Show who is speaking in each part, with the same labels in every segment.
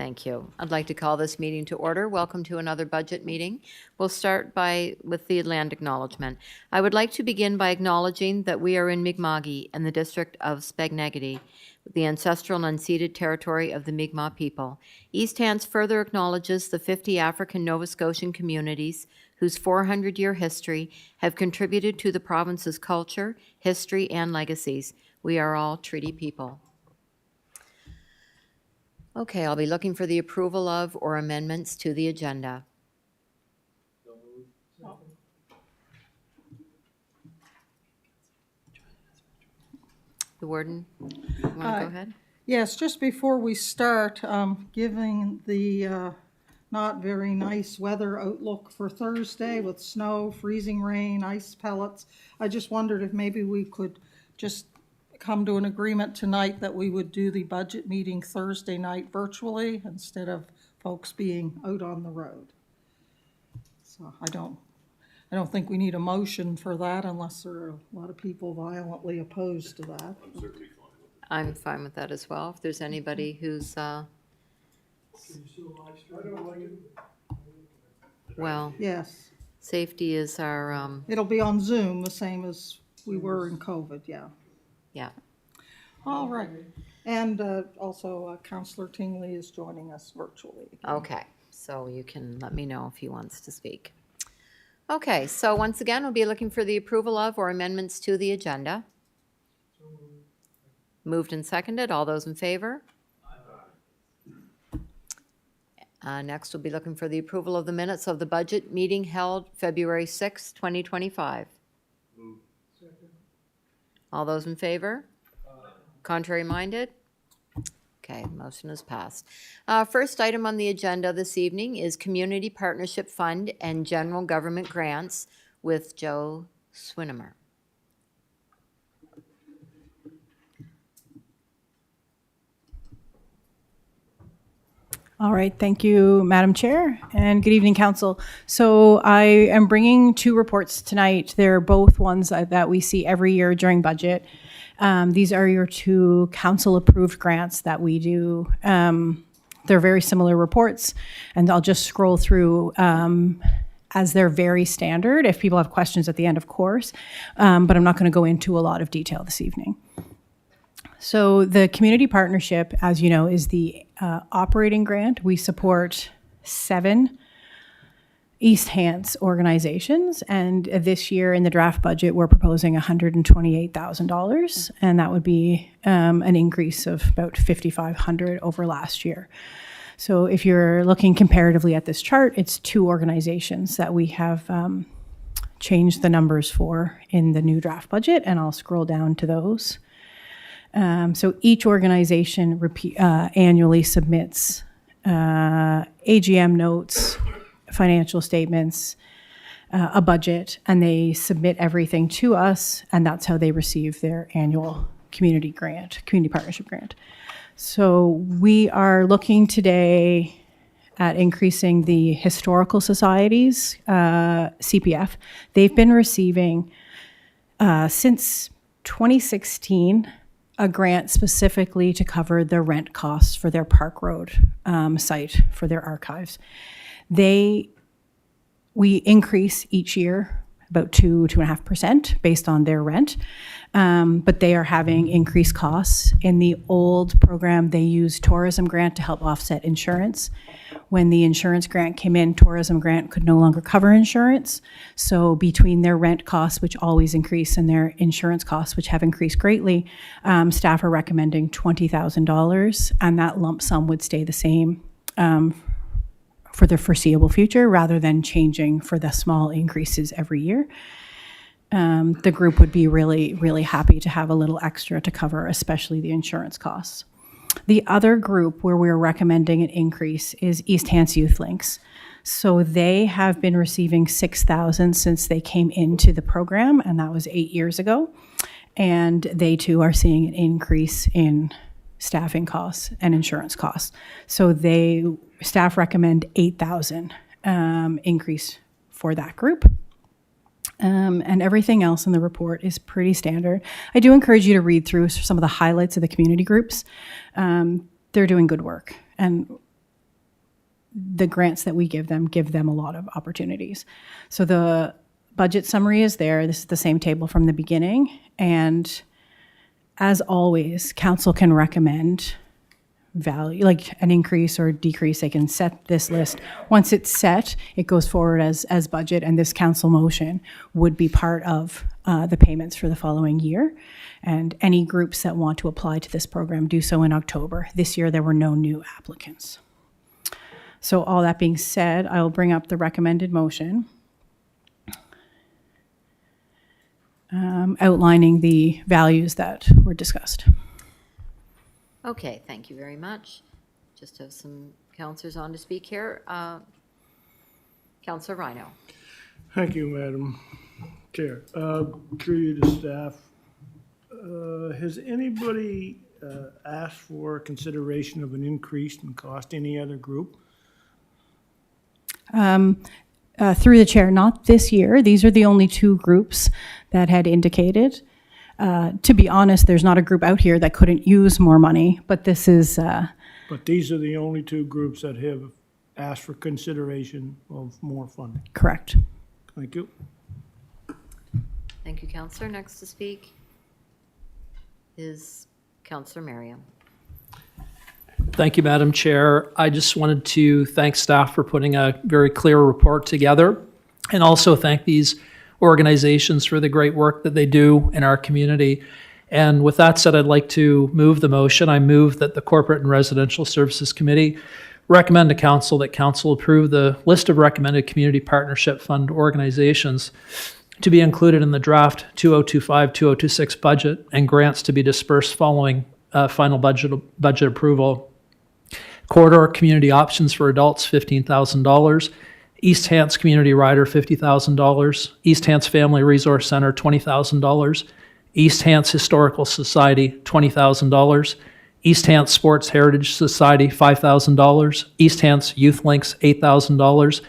Speaker 1: Thank you. I'd like to call this meeting to order. Welcome to another budget meeting. We'll start with the land acknowledgement. I would like to begin by acknowledging that we are in Mi'kma'ki in the district of Spagnetti, the ancestral and unceded territory of the Mi'kmaq people. East Hants further acknowledges the 50 African Nova Scotian communities whose 400-year history have contributed to the province's culture, history, and legacies. We are all treaty people. Okay, I'll be looking for the approval of or amendments to the agenda. The warden, you want to go ahead?
Speaker 2: Yes, just before we start, given the not very nice weather outlook for Thursday with snow, freezing rain, ice pellets, I just wondered if maybe we could just come to an agreement tonight that we would do the budget meeting Thursday night virtually instead of folks being out on the road. So I don't think we need a motion for that unless there are a lot of people violently opposed to that.
Speaker 3: I'm certainly fine with it.
Speaker 1: I'm fine with that as well. If there's anybody who's, well,
Speaker 2: Yes,
Speaker 1: safety is our,
Speaker 2: it'll be on Zoom, the same as we were in COVID, yeah.
Speaker 1: yeah.
Speaker 2: All right. And also Councillor Tingley is joining us virtually.
Speaker 1: Okay, so you can let me know if he wants to speak. Okay, so once again, we'll be looking for the approval of or amendments to the agenda. Moved and seconded. All those in favor? Next, we'll be looking for the approval of the minutes of the budget meeting held February 6, 2025. All those in favor? Contrary minded? Okay, motion is passed. First item on the agenda this evening is Community Partnership Fund and General Government Grants with Joe Swinimer.
Speaker 4: All right, thank you, Madam Chair, and good evening, Council. So I am bringing two reports tonight. They're both ones that we see every year during budget. These are your two council-approved grants that we do. They're very similar reports, and I'll just scroll through as they're very standard. If people have questions at the end, of course, but I'm not going to go into a lot of detail this evening. So the community partnership, as you know, is the operating grant. We support 7 East Hants organizations, and this year in the draft budget, we're proposing $128,000, and that would be an increase of about $5,500 over last year. So if you're looking comparatively at this chart, it's 2 organizations that we have changed the numbers for in the new draft budget, and I'll scroll down to those. So each organization annually submits AGM notes, financial statements, a budget, and they submit everything to us, and that's how they receive their annual community partnership grant. So we are looking today at increasing the Historical Society's CPF. They've been receiving, since 2016, a grant specifically to cover the rent costs for their Park Road site for their archives. We increase each year about 2.5% based on their rent, but they are having increased costs. In the old program, they used tourism grant to help offset insurance. When the insurance grant came in, tourism grant could no longer cover insurance. So between their rent costs, which always increase, and their insurance costs, which have increased greatly, staff are recommending $20,000, and that lump sum would stay the same for the foreseeable future rather than changing for the small increases every year. The group would be really, really happy to have a little extra to cover, especially the insurance costs. The other group where we're recommending an increase is East Hants Youth Links. So they have been receiving $6,000 since they came into the program, and that was 8 years ago. And they too are seeing an increase in staffing costs and insurance costs. So staff recommend $8,000 increase for that group. And everything else in the report is pretty standard. I do encourage you to read through some of the highlights of the community groups. They're doing good work. And the grants that we give them a lot of opportunities. So the budget summary is there. This is the same table from the beginning. And as always, council can recommend value, like an increase or decrease. They can set this list. Once it's set, it goes forward as budget, and this council motion would be part of the payments for the following year. And any groups that want to apply to this program do so in October. This year, there were no new applicants. So all that being said, I will bring up the recommended motion outlining the values that were discussed.
Speaker 1: Okay, thank you very much. Just have some counselors on to speak here. Counselor Rhino.
Speaker 3: Thank you, Madam Chair. Through you to staff, has anybody asked for consideration of an increase in cost, any other group?
Speaker 4: Through the chair, not this year. These are the only two groups that had indicated. To be honest, there's not a group out here that couldn't use more money, but this is,
Speaker 3: But these are the only two groups that have asked for consideration of more funding.
Speaker 4: correct.
Speaker 3: Thank you.
Speaker 1: Thank you, Counselor. Next to speak is Counselor Merriam.
Speaker 5: Thank you, Madam Chair. I just wanted to thank staff for putting a very clear report together, and also thank these organizations for the great work that they do in our community. And with that said, I'd like to move the motion. I move that the Corporate and Residential Services Committee recommend to Council that Council approve the list of recommended Community Partnership Fund organizations to be included in the draft 2025-2026 budget and grants to be dispersed following final budget approval. Corridor Community Options for Adults, $15,000. East Hants Community Rider, $50,000. East Hants Family Resource Center, $20,000. East Hants Historical Society, $20,000. East Hants Sports Heritage Society, $5,000. East Hants Youth Links, $8,000.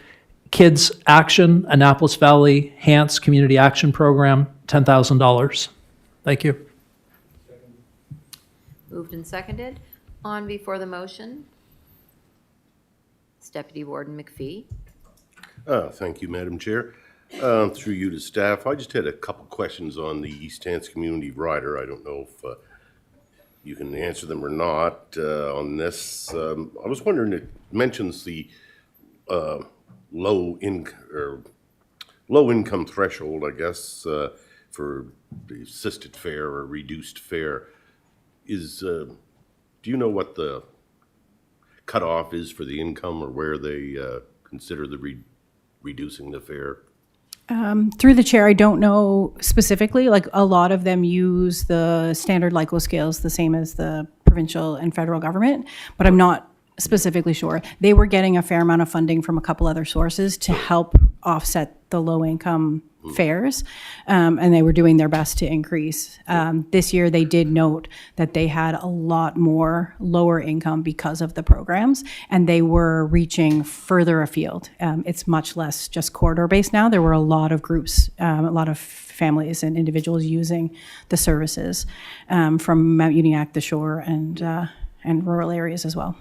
Speaker 5: Kids Action, Annapolis Valley Hants Community Action Program, $10,000. Thank you.
Speaker 1: Moved and seconded. On before the motion, Deputy Warden McPhee.
Speaker 6: Thank you, Madam Chair. Through you to staff, I just had a couple questions on the East Hants Community Rider. I don't know if you can answer them or not on this. I was wondering, it mentions the low income threshold, I guess, for the assisted fare or reduced fare. Do you know what the cutoff is for the income, or where they consider the reducing the fare?
Speaker 4: Through the chair, I don't know specifically. Like, a lot of them use the standard LICO scales, the same as the provincial and federal government, but I'm not specifically sure. They were getting a fair amount of funding from a couple other sources to help offset the low income fares, and they were doing their best to increase. This year, they did note that they had a lot more lower income because of the programs, and they were reaching further afield. It's much less just corridor-based now. There were a lot of groups, a lot of families and individuals using the services from Mount Uniacke, the shore, and rural areas as well.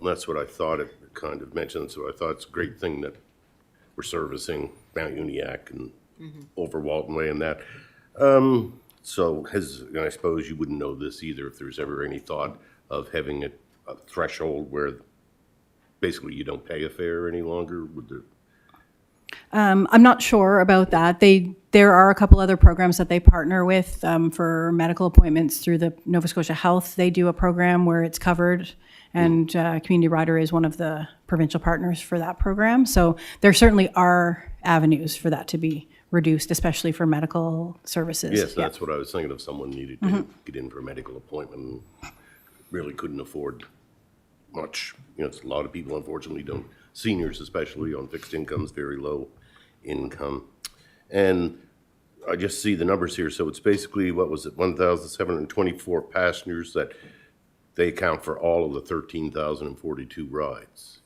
Speaker 6: That's what I thought it kind of mentioned, so I thought it's a great thing that we're servicing Mount Uniacke and over Walton Way and that. So and I suppose you wouldn't know this either, if there's ever any thought of having a threshold where basically you don't pay a fare any longer? Would there?
Speaker 4: I'm not sure about that. There are a couple other programs that they partner with for medical appointments through the Nova Scotia Health. They do a program where it's covered, and Community Rider is one of the provincial partners for that program. So there certainly are avenues for that to be reduced, especially for medical services.
Speaker 6: Yes,
Speaker 4: Yeah.
Speaker 6: that's what I was thinking. If someone needed to get in for a medical appointment and really couldn't afford much. It's a lot of people, unfortunately, don't. Seniors, especially on fixed incomes, very low income. And I just see the numbers here. So it's basically, 1,724 passengers that they account for all of the 13,042 rides.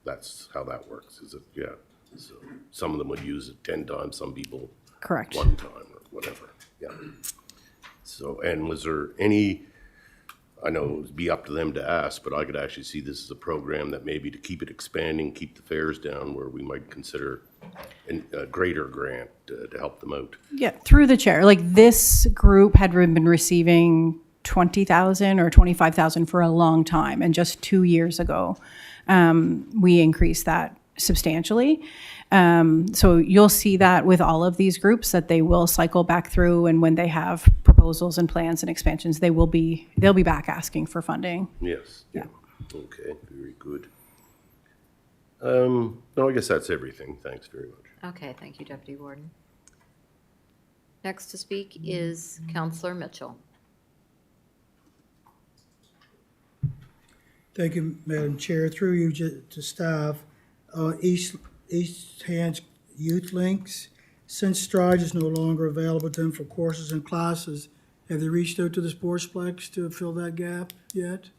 Speaker 6: That's how that works, is it? Yeah. So some of them would use it 10 times, some people
Speaker 4: Correct.
Speaker 6: one time or whatever. Yeah. So, and was there any I know it would be up to them to ask, but I could actually see this as a program that maybe to keep it expanding, keep the fares down, where we might consider a greater grant to help them out.
Speaker 4: Yeah, through the chair. Like this group had been receiving 20,000 or 25,000 for a long time, and just 2 years ago, we increased that substantially. So you'll see that with all of these groups that they will cycle back through, and when they have proposals and plans and expansions, they'll be back asking for funding.
Speaker 6: Yes. Yeah. Okay, very good. No, I guess that's everything. Thanks very much.
Speaker 1: Okay, thank you, Deputy Warden. Next to speak is Councillor Mitchell.
Speaker 7: Thank you, Madam Chair. Through you to staff, East Hands Youth Links, since Stride is no longer available to them for courses and classes, have they reached out to the Sportsplex to fill that gap yet?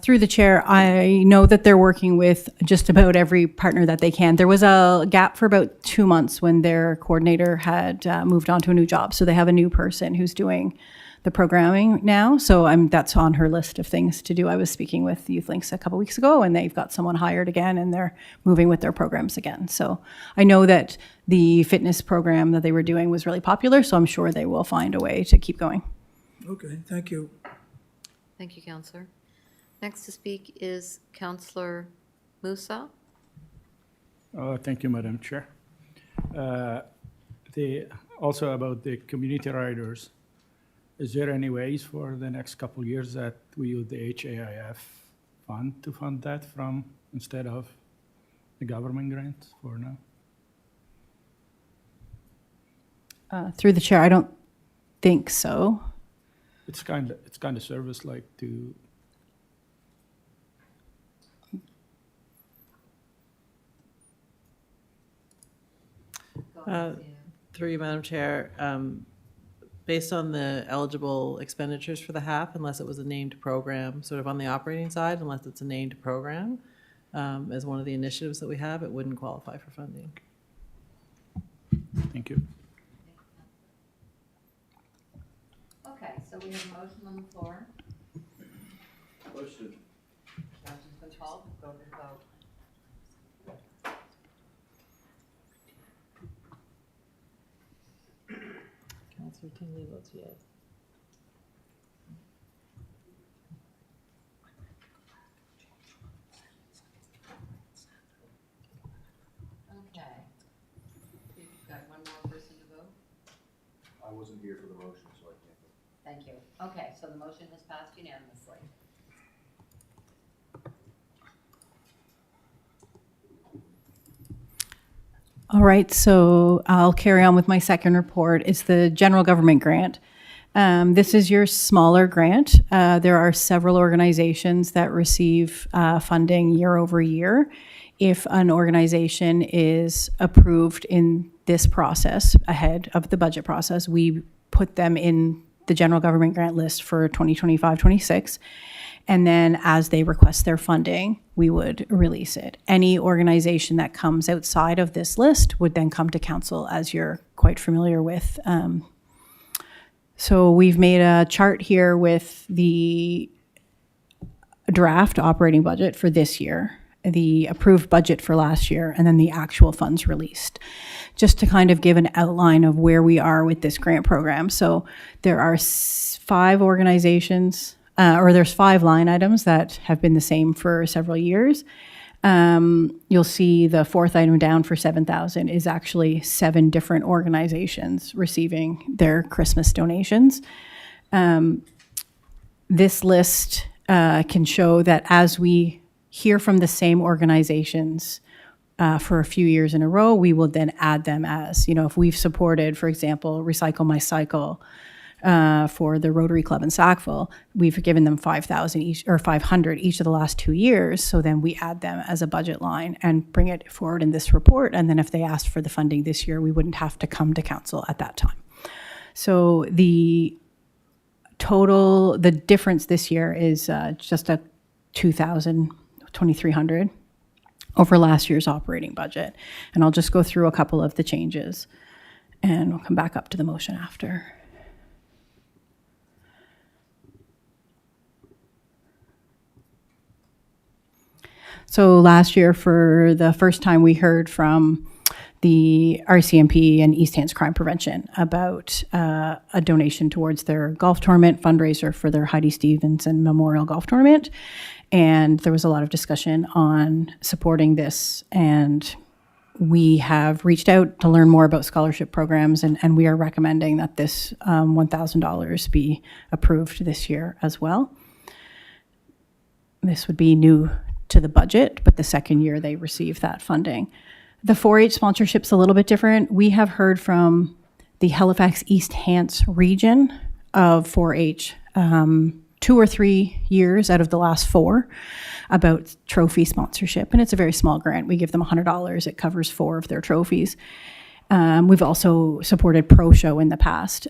Speaker 4: Through the chair, I know that they're working with just about every partner that they can. There was a gap for about 2 months when their coordinator had moved on to a new job. So they have a new person who's doing the programming now. So that's on her list of things to do. I was speaking with Youth Links a couple weeks ago, and they've got someone hired again, and they're moving with their programs again. So I know that the fitness program that they were doing was really popular, so I'm sure they will find a way to keep going.
Speaker 7: Okay, thank you.
Speaker 1: Thank you, Councillor. Next to speak is Councillor Musa.
Speaker 3: Thank you, Madam Chair. Also about the community riders, is there any ways for the next couple of years that we use the HAIF fund to fund that from instead of the government grants for now?
Speaker 4: Through the chair, I don't think so.
Speaker 3: It's kind of service like to.
Speaker 8: Through you, Madam Chair, based on the eligible expenditures for the HAP, unless it was a named program, sort of on the operating side, unless it's a named program, as one of the initiatives that we have, it wouldn't qualify for funding.
Speaker 3: Thank you.
Speaker 1: Okay, so we have a motion on the floor. Motion's been called. Go to the vote.
Speaker 8: Councillor Tingley votes yes.
Speaker 1: Okay. We've got one more person to vote.
Speaker 9: I wasn't here for the motion, so I can't vote.
Speaker 1: Thank you. Okay, so the motion has passed unanimously.
Speaker 4: All right, so I'll carry on with my second report. It's the general government grant. This is your smaller grant. There are several organizations that receive funding year over year. If an organization is approved in this process ahead of the budget process, we put them in the general government grant list for 2025-26. And then as they request their funding, we would release it. Any organization that comes outside of this list would then come to council, as you're quite familiar with. So we've made a chart here with the draft operating budget for this year, the approved budget for last year, and then the actual funds released, just to kind of give an outline of where we are with this grant program. So there are 5 organizations, or there's 5 line items that have been the same for several years. You'll see the 4th item down for 7,000 is actually 7 different organizations receiving their Christmas donations. This list can show that as we hear from the same organizations for a few years in a row, we will then add them as, if we've supported, for example, Recycle My Cycle, for the Rotary Club in Sackville, we've given them 5,000 each or 500 each of the last 2 years. So then we add them as a budget line and bring it forward in this report. And then if they asked for the funding this year, we wouldn't have to come to council at that time. So the difference this year is just a 2,300 over last year's operating budget. And I'll just go through a couple of the changes and we'll come back up to the motion after. So last year, for the first time, we heard from the RCMP and East Hants Crime Prevention about a donation towards their golf tournament fundraiser for their Heidi Stevenson Memorial Golf Tournament. And there was a lot of discussion on supporting this. And we have reached out to learn more about scholarship programs, and we are recommending that this $1,000 be approved this year as well. This would be new to the budget, but the second year they receive that funding. The 4-H sponsorship's a little bit different. We have heard from the Halifax East Hants region of 4-H 2 or 3 years out of the last 4 about trophy sponsorship. And it's a very small grant. We give them $100. It covers 4 of their trophies. We've also supported Pro Show in the past.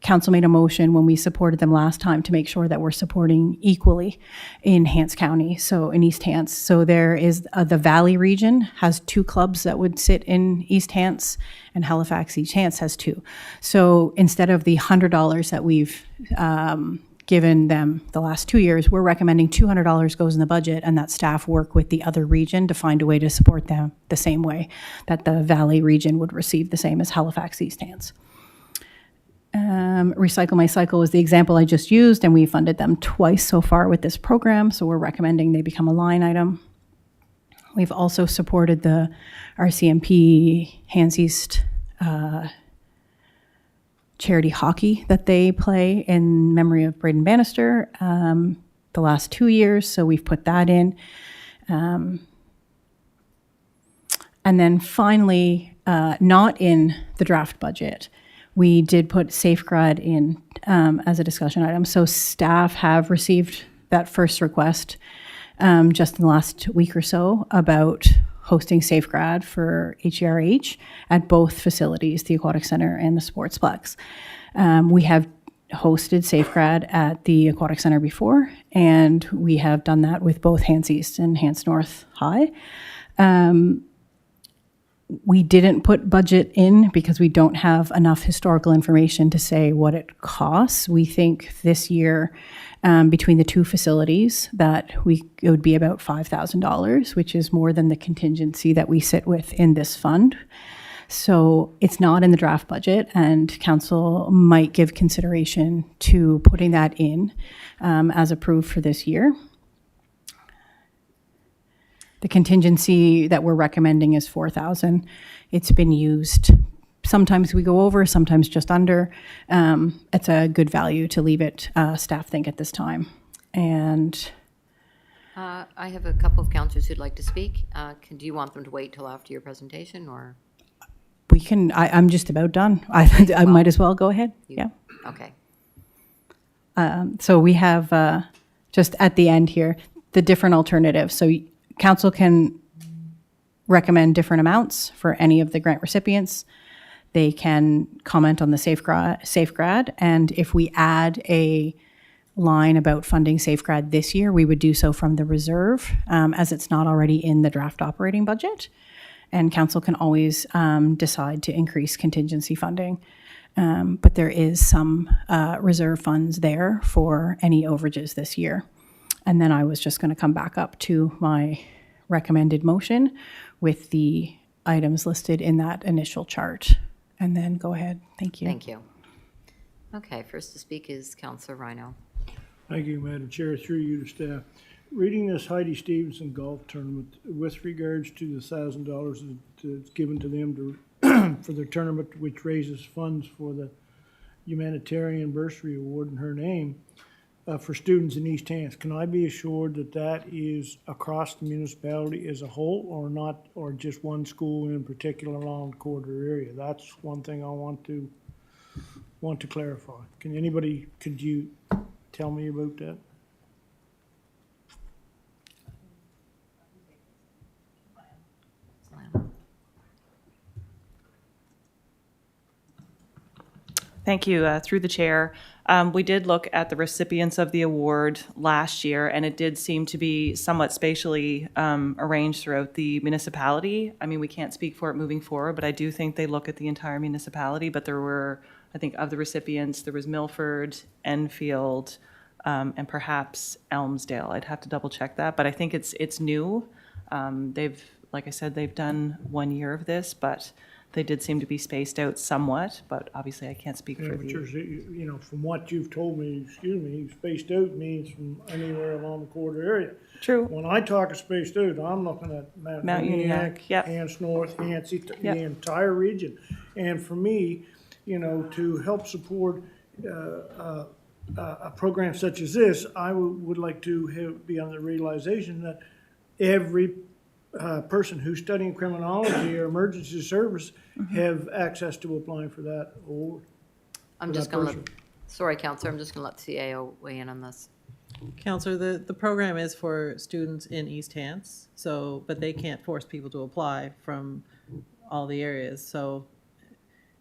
Speaker 4: Council made a motion when we supported them last time to make sure that we're supporting equally in Hants County, so in East Hants. So there is the Valley region has 2 clubs that would sit in East Hants, and Halifax East Hants has 2. So instead of the $100 that we've given them the last 2 years, we're recommending $200 goes in the budget, and that staff work with the other region to find a way to support them the same way that the Valley region would receive the same as Halifax East Hants. Recycle My Cycle was the example I just used, and we funded them twice so far with this program, so we're recommending they become a line item. We've also supported the RCMP Hants East charity hockey that they play in memory of Braden Bannister the last 2 years, so we've put that in. And then finally, not in the draft budget, we did put Safegrad in as a discussion item. So staff have received that first request just in the last week or so about hosting Safegrad for HERH at both facilities, the Aquatic Center and the Sportsplex. We have hosted Safegrad at the Aquatic Center before, and we have done that with both Hants East and Hants North High. We didn't put budget in because we don't have enough historical information to say what it costs. We think this year, between the 2 facilities, that it would be about $5,000, which is more than the contingency that we sit with in this fund. So it's not in the draft budget, and council might give consideration to putting that in as approved for this year. The contingency that we're recommending is $4,000. It's been used. Sometimes we go over, sometimes just under. It's a good value to leave it, staff think, at this time. And
Speaker 1: I have a couple of councillors who'd like to speak. Do you want them to wait till after your presentation, or?
Speaker 4: we can, I'm just about done. I might as well go ahead. Yeah.
Speaker 1: Okay.
Speaker 4: So we have, just at the end here, the different alternatives. So council can recommend different amounts for any of the grant recipients. They can comment on the Safegrad, and if we add a line about funding Safegrad this year, we would do so from the reserve, as it's not already in the draft operating budget. And council can always decide to increase contingency funding. But there is some reserve funds there for any overages this year. And then I was just going to come back up to my recommended motion with the items listed in that initial chart. And then go ahead. Thank you.
Speaker 1: Thank you. Okay, first to speak is Councillor Rhino.
Speaker 3: Thank you, Madam Chair, through you to staff. Reading this Heidi Stevenson golf tournament with regards to the $1,000 that's given to them to, for their tournament, which raises funds for the humanitarian bursary award in her name for students in East Hants. Can I be assured that that is across the municipality as a whole, or not, or just one school in particular along the corridor area? That's one thing I want to clarify. Could you tell me about that?
Speaker 10: Thank you. Through the chair, we did look at the recipients of the award last year, and it did seem to be somewhat spatially arranged throughout the municipality. I mean, we can't speak for it moving forward, but I do think they look at the entire municipality. But there were, I think, of the recipients, there was Milford, Enfield, and perhaps Elmsdale. I'd have to double check that, but I think it's new. Like I said, they've done 1 year of this, but they did seem to be spaced out somewhat, but obviously I can't speak
Speaker 3: Yeah,
Speaker 10: for
Speaker 3: but
Speaker 10: the.
Speaker 3: you know, from what you've told me, spaced out means from anywhere along the corridor area.
Speaker 10: True.
Speaker 3: When I talk of spaced out, I'm looking at Mount
Speaker 10: Mount Uniacke, yep.
Speaker 3: Hants North, Hants,
Speaker 10: Yep.
Speaker 3: the entire region. And for me, you know, to help support a program such as this, I would like to be on the realization that every person who's studying criminology or emergency service have access to applying for that award.
Speaker 1: I'm
Speaker 3: For
Speaker 1: just
Speaker 3: that
Speaker 1: going to,
Speaker 3: person.
Speaker 1: sorry, Counselor, I'm just going to let the CAO weigh in on this.
Speaker 8: Counselor, the program is for students in East Hants, so, but they can't force people to apply from all the areas. So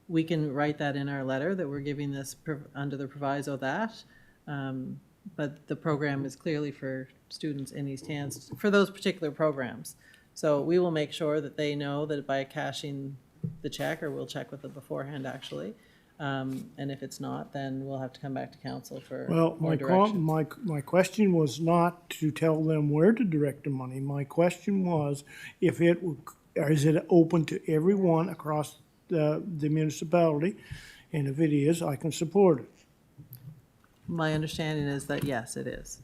Speaker 8: we can write that in our letter that we're giving this under the proviso that. But the program is clearly for students in East Hants for those particular programs. So we will make sure that they know that by cashing the check, or we'll check with them beforehand actually. And if it's not, then we'll have to come back to council for
Speaker 3: Well,
Speaker 8: more direction.
Speaker 3: my question was not to tell them where to direct the money. My question was if is it open to everyone across the municipality? And if it is, I can support it.
Speaker 8: My understanding is that yes, it is.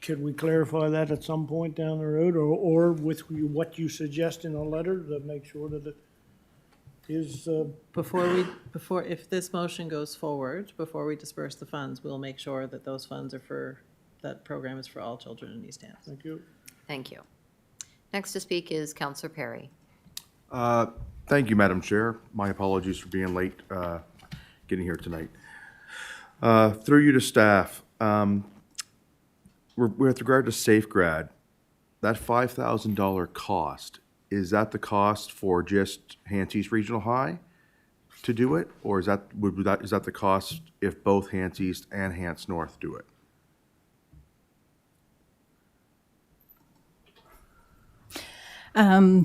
Speaker 3: Could we clarify that at some point down the road, or with what you suggest in a letter to make sure that it is,
Speaker 8: If this motion goes forward, before we disperse the funds, we'll make sure that those funds are that program is for all children in East Hants.
Speaker 3: thank you.
Speaker 1: Thank you. Next to speak is Counselor Perry.
Speaker 9: Thank you, Madam Chair. My apologies for being late getting here tonight. Through you to staff, with regard to SafeGrad, that $5,000 cost, is that the cost for just Hants East Regional High to do it? Or is that the cost if both Hants East and Hants North do it?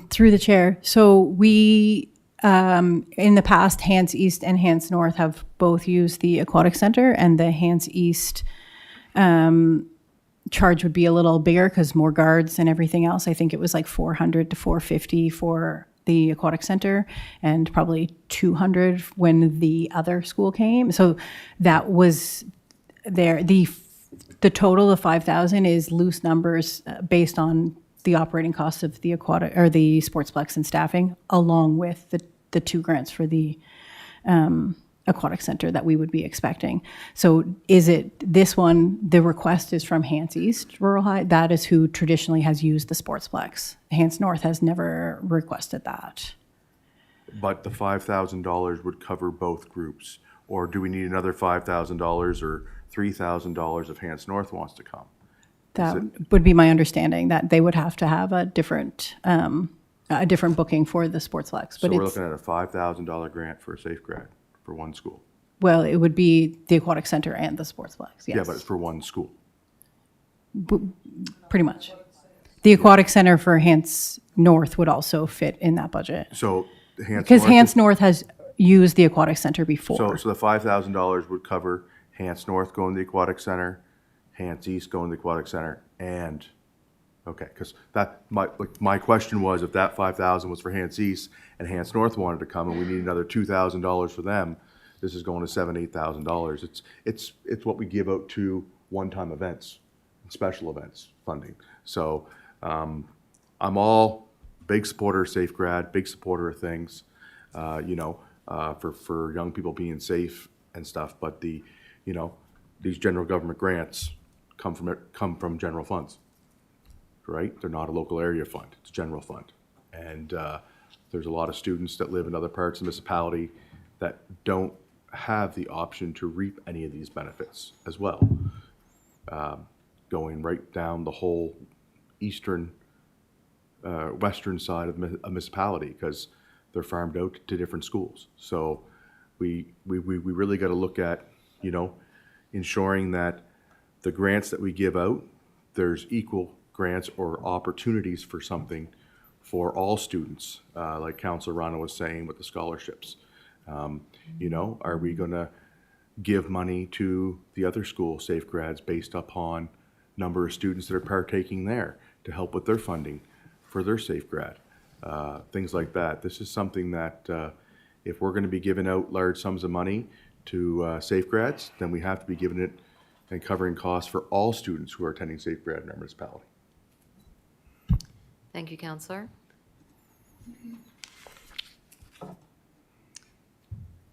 Speaker 4: Through the chair. So we, in the past, Hants East and Hants North have both used the Aquatic Center, and the Hants East charge would be a little bigger because more guards and everything else. I think it was like $400 to $450 for the Aquatic Center and probably $200 when the other school came. So that was there. The total of 5,000 is loose numbers based on the operating costs of the aquatic or the sportsplex and staffing, along with the two grants for the Aquatic Center that we would be expecting. So is it this one, the request is from Hants East Rural High? That is who traditionally has used the sportsplex. Hants North has never requested that.
Speaker 9: But the $5,000 would cover both groups? Or do we need another $5,000 or $3,000 if Hants North wants to come?
Speaker 4: That would be my understanding, that they would have to have a different booking for the sportsplex.
Speaker 9: So
Speaker 4: But
Speaker 9: we're
Speaker 4: it's,
Speaker 9: looking at a $5,000 grant for a SafeGrad for one school?
Speaker 4: well, it would be the Aquatic Center and the sportsplex, yes.
Speaker 9: Yeah, but it's for one school.
Speaker 4: Pretty much. The Aquatic Center for Hants North would also fit in that budget.
Speaker 9: So Hants
Speaker 4: Because
Speaker 9: North
Speaker 4: Hants North has used the Aquatic Center before.
Speaker 9: So the $5,000 would cover Hants North going to the Aquatic Center, Hants East going to the Aquatic Center, and, okay, because my question was if that $5,000 was for Hants East and Hants North wanted to come and we need another $2,000 for them, this is going to $7,000, $8,000. It's what we give out to one-time events, and special events funding. So I'm all big supporter of SafeGrad, big supporter of things, for young people being safe and stuff. But these general government grants come from general funds, right? They're not a local area fund; it's a general fund. And there's a lot of students that live in other parts of the municipality that don't have the option to reap any of these benefits as well. Going right down the whole western side of the municipality, because they're farmed out to different schools. So we really got to look at, ensuring that the grants that we give out, there's equal grants or opportunities for something for all students, like Councilor Rana was saying with the scholarships. Are we going to give money to the other school safegrads based upon number of students that are partaking there to help with their funding for their safegrad, things like that. This is something that if we're going to be giving out large sums of money to safegrads, then we have to be giving it and covering costs for all students who are attending safegrad in our municipality.
Speaker 1: Thank you, Counselor.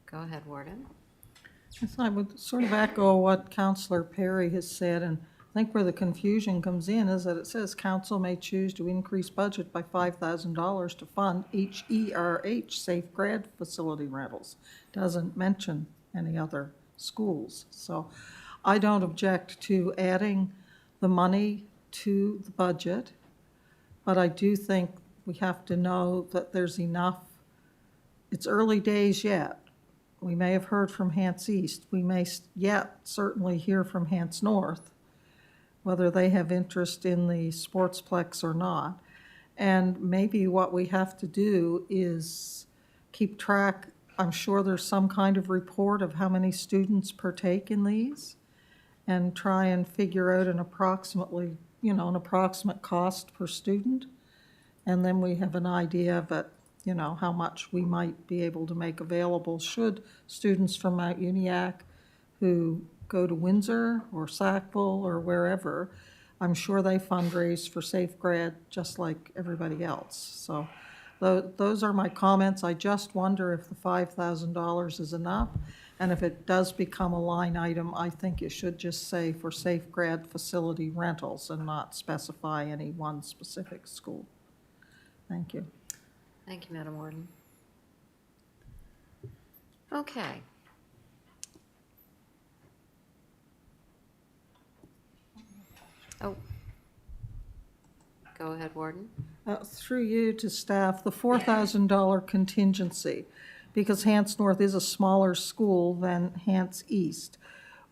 Speaker 1: Go ahead, Warden.
Speaker 2: Yes, I would sort of echo what Councillor Perry has said, and I think where the confusion comes in is that it says council may choose to increase budget by $5,000 to fund each ERH safe grad facility rentals. Doesn't mention any other schools. So I don't object to adding the money to the budget, but I do think we have to know that there's enough. It's early days yet. We may have heard from Hants East. We may yet certainly hear from Hants North, whether they have interest in the sportsplex or not. And maybe what we have to do is keep track. I'm sure there's some kind of report of how many students partake in these, and try and figure out an approximate cost per student. And then we have an idea of it, how much we might be able to make available should students from Mount Uniacke who go to Windsor or Sackville or wherever, I'm sure they fundraise for SafeGrad just like everybody else. So those are my comments. I just wonder if the $5,000 is enough. And if it does become a line item, I think it should just say for SafeGrad facility rentals and not specify any one specific school. Thank you.
Speaker 1: Thank you, Madam Warden. Okay. Oh. Go ahead, Warden.
Speaker 2: Through you to staff, the $4,000 contingency, because Hants North is a smaller school than Hants East.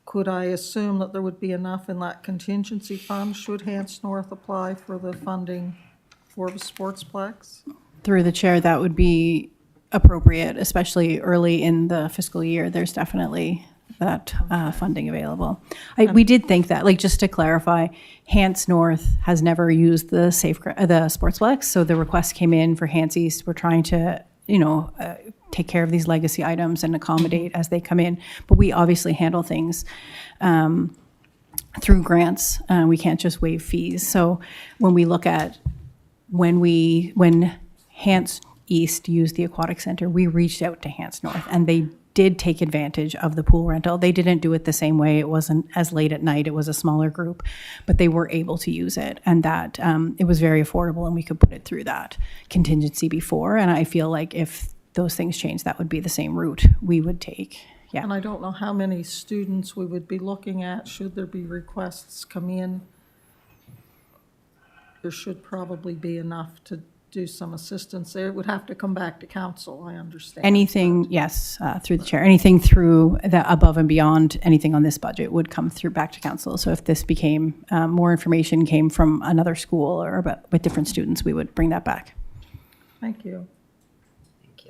Speaker 2: Could I assume that there would be enough in that contingency fund should Hants North apply for the funding for the sportsplex?
Speaker 4: Through the chair, that would be appropriate, especially early in the fiscal year. There's definitely that funding available. We did think that, just to clarify, Hants North has never used the sportsplex, so the request came in for Hants East. We're trying to, take care of these legacy items and accommodate as they come in. But we obviously handle things through grants. We can't just waive fees. So when we look at when Hants East used the aquatic center, we reached out to Hants North, and they did take advantage of the pool rental. They didn't do it the same way. It wasn't as late at night. It was a smaller group, but they were able to use it, and that it was very affordable, and we could put it through that contingency before. And I feel like if those things change, that would be the same route we would take. Yeah.
Speaker 2: And I don't know how many students we would be looking at should there be requests come in. There should probably be enough to do some assistance there. It would have to come back to council, I understand.
Speaker 4: Anything, yes, through the chair, anything through the above and beyond anything on this budget would come through back to council. So if this became, more information came from another school or with different students, we would bring that back.
Speaker 2: Thank you.
Speaker 1: Thank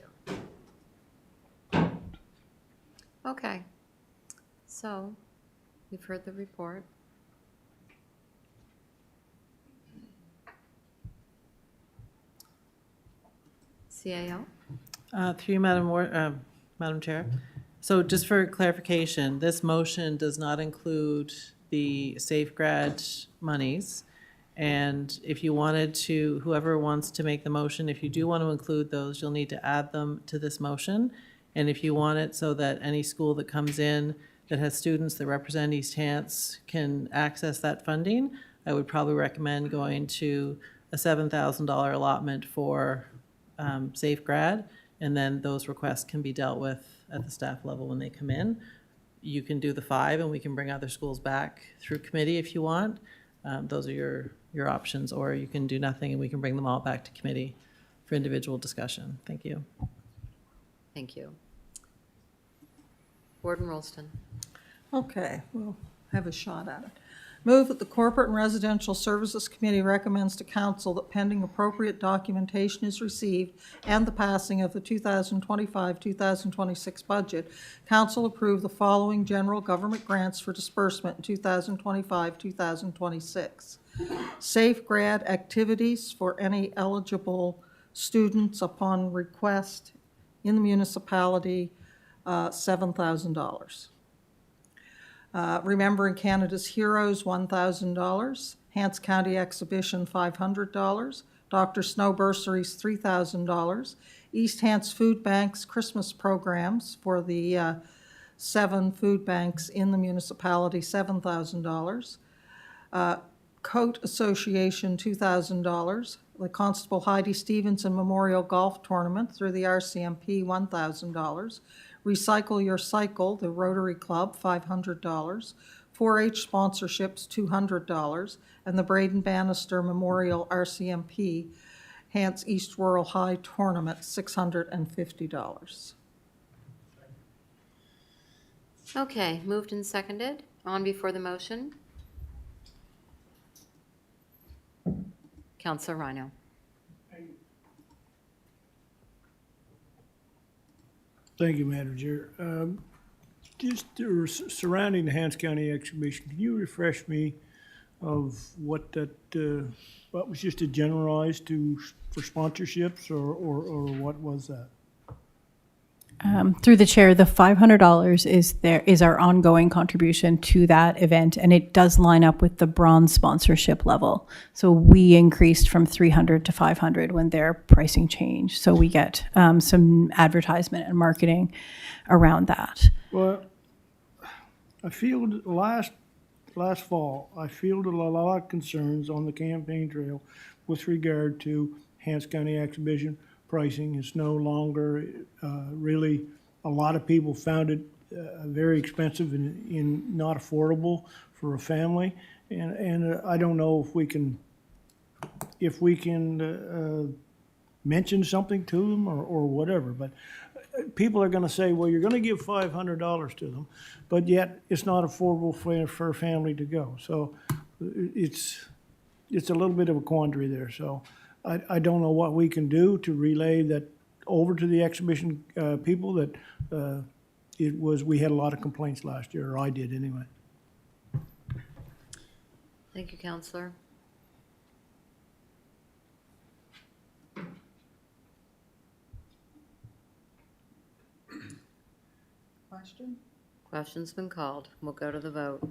Speaker 1: you. Okay. So, we've heard the report. CAO?
Speaker 8: Through you, Madam Chair. So just for clarification, this motion does not include the SafeGrad monies. And if you wanted to, whoever wants to make the motion, if you do want to include those, you'll need to add them to this motion. And if you want it so that any school that comes in that has students that represent East Hants can access that funding, I would probably recommend going to a $7,000 allotment for SafeGrad, and then those requests can be dealt with at the staff level when they come in. You can do the 5, and we can bring other schools back through committee if you want. Those are your options, or you can do nothing and we can bring them all back to committee for individual discussion. Thank you.
Speaker 1: Thank you. Warden Rolston.
Speaker 2: Okay, we'll have a shot at it. Move that the Corporate and Residential Services Committee recommends to council that pending appropriate documentation is received and the passing of the 2025-2026 budget, council approve the following general government grants for disbursement in 2025-2026. Safe grad activities for any eligible students upon request in the municipality, $7,000. Remembering Canada's Heroes, $1,000. Hants County Exhibition, $500. Dr. Snow Bursaries, $3,000. East Hants Food Banks Christmas programs for the 7 food banks in the municipality, $7,000. Coat Association, $2,000. The Constable Heidi Stevenson Memorial Golf Tournament through the RCMP, $1,000. Recycle Your Cycle, the Rotary Club, $500. 4-H sponsorships, $200. And the Braden Bannister Memorial RCMP Hants East Rural High Tournament, $650.
Speaker 1: Okay, moved and seconded. On before the motion. Counselor Rhino.
Speaker 3: Thank you, Madam Chair. Just surrounding the Hants County exhibition, can you refresh me of what that, what was just a generalized for sponsorships, or what was that?
Speaker 4: Through the chair, the $500 is our ongoing contribution to that event, and it does line up with the bronze sponsorship level. So we increased from 300 to 500 when their pricing changed. So we get some advertisement and marketing around that.
Speaker 3: Well, I fielded last fall, I fielded a lot of concerns on the campaign trail with regard to Hants County exhibition pricing. It's no longer really, a lot of people found it very expensive and not affordable for a family. And I don't know if we can mention something to them or whatever, but people are going to say, well, you're going to give $500 to them, but yet it's not affordable for a family to go. So it's a little bit of a quandary there. So I don't know what we can do to relay that over to the exhibition people that we had a lot of complaints last year, or I did anyway.
Speaker 1: Thank you, Counselor.
Speaker 2: Question?
Speaker 1: Question's been called. We'll go to the vote.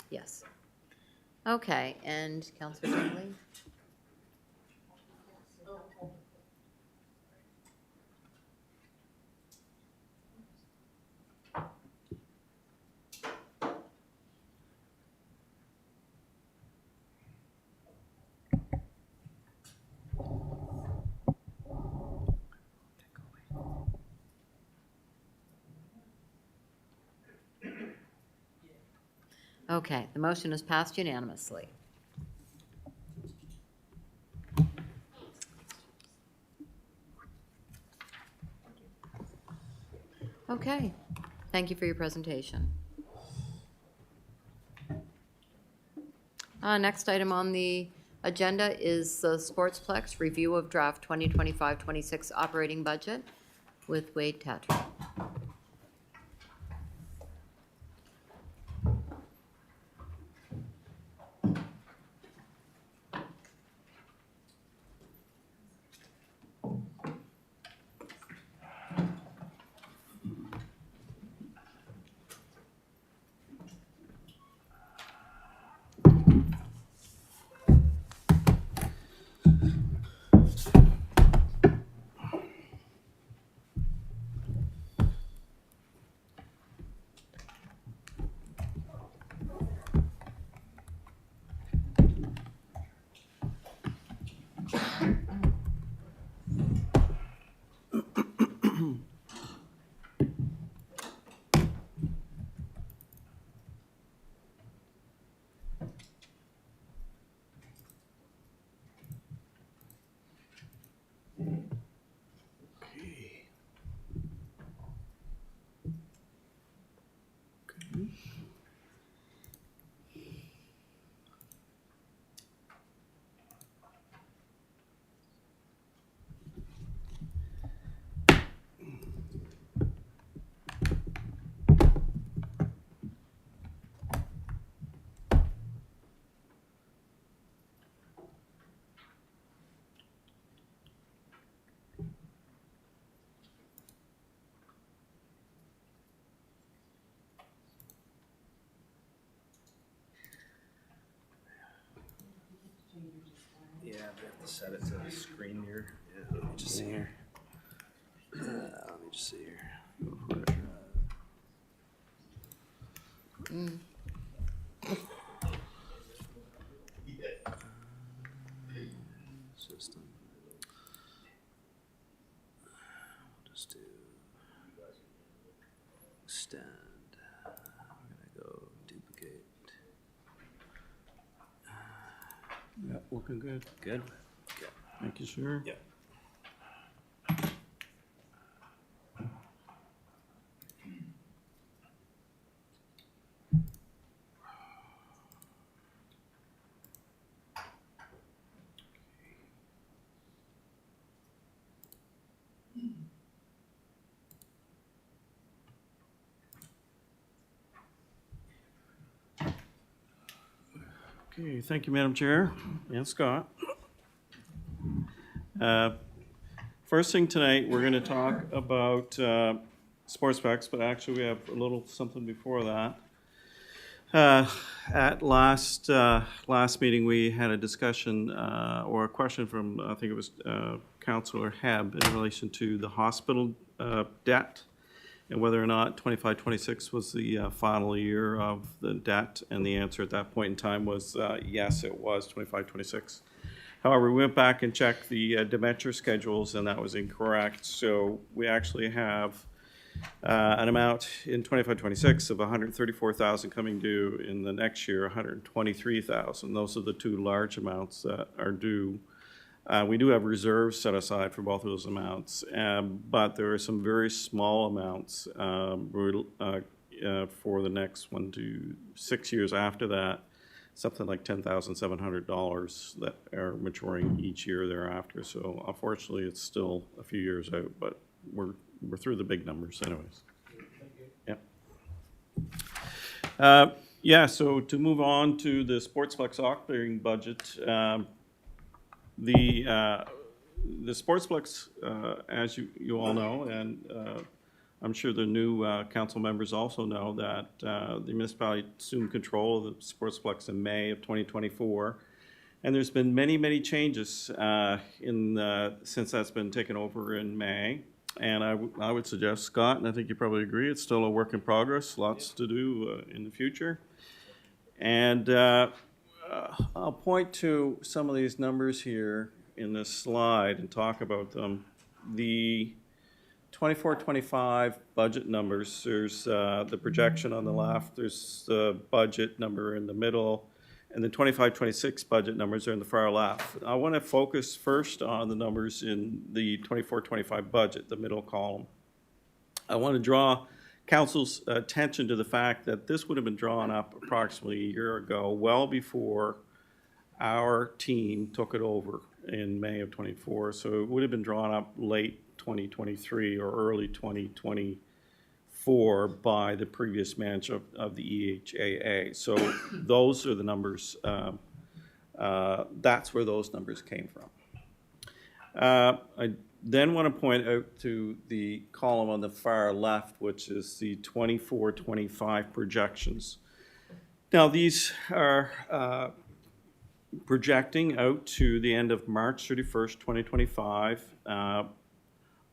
Speaker 1: Yes. Okay, and Counselor Dingley? Okay, the motion is passed unanimously. Okay, thank you for your presentation. Next item on the agenda is the Sportsplex review of draft 2025-26 operating budget with Wade Tatry.
Speaker 11: set it to the screen here. Yeah, let me just see here. Let me just see here. Go for it. System. We'll just do extend. We're gonna go duplicate.
Speaker 12: Yeah, looking good.
Speaker 11: Good.
Speaker 12: Thank you, sir.
Speaker 11: Yeah.
Speaker 12: Okay, thank you, Madam Chair and Scott. First thing tonight, we're going to talk about sports specs, but actually we have a little something before that. At last meeting, we had a discussion or a question from, I think it was Councillor Hebb in relation to the hospital debt and whether or not 25-26 was the final year of the debt. And the answer at that point in time was yes, it was 25-26. However, we went back and checked the debenture schedules, and that was incorrect. So we actually have an amount in 25-26 of $134,000 coming due. In the next year, $123,000. Those are the two large amounts that are due. We do have reserves set aside for both of those amounts, but there are some very small amounts for the next 1 to 6 years after that. Something like $10,700 that are maturing each year thereafter. So unfortunately, it's still a few years out, but we're through the big numbers anyways. Yeah. So to move on to the Sportsplex operating budget, the Sportsplex, as you all know, and I'm sure the new council members also know that the municipality assumed control of the Sportsplex in May of 2024. And there's been many changes since that's been taken over in May. And I would suggest, Scott, and I think you probably agree, it's still a work in progress, lots to do in the future. And I'll point to some of these numbers here in this slide and talk about them. The 24-25 budget numbers, there's the projection on the left, there's the budget number in the middle, and the 25-26 budget numbers are in the far left. I want to focus first on the numbers in the 24-25 budget, the middle column. I want to draw council's attention to the fact that this would have been drawn up approximately a year ago, well before our team took it over in May of 24. So it would have been drawn up late 2023 or early 2024 by the previous manager of the EHAA. So those are the numbers, that's where those numbers came from. I then want to point out to the column on the far left, which is the 24-25 projections. Now these are projecting out to the end of March 31st, 2025.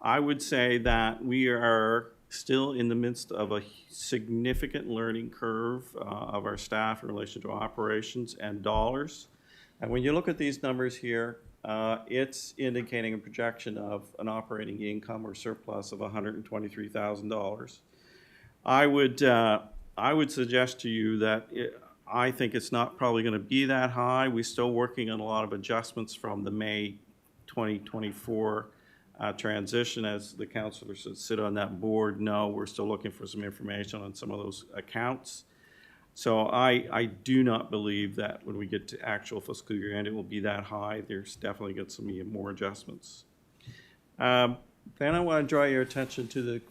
Speaker 12: I would say that we are still in the midst of a significant learning curve of our staff in relation to operations and dollars. And when you look at these numbers here, it's indicating a projection of an operating income or surplus of $123,000. I would suggest to you that I think it's not probably going to be that high. We're still working on a lot of adjustments from the May 2024 transition. As the councillors that sit on that board know, we're still looking for some information on some of those accounts. So I do not believe that when we get to actual fiscal year end, it will be that high. There's definitely going to be more adjustments. Then I want to draw your attention to the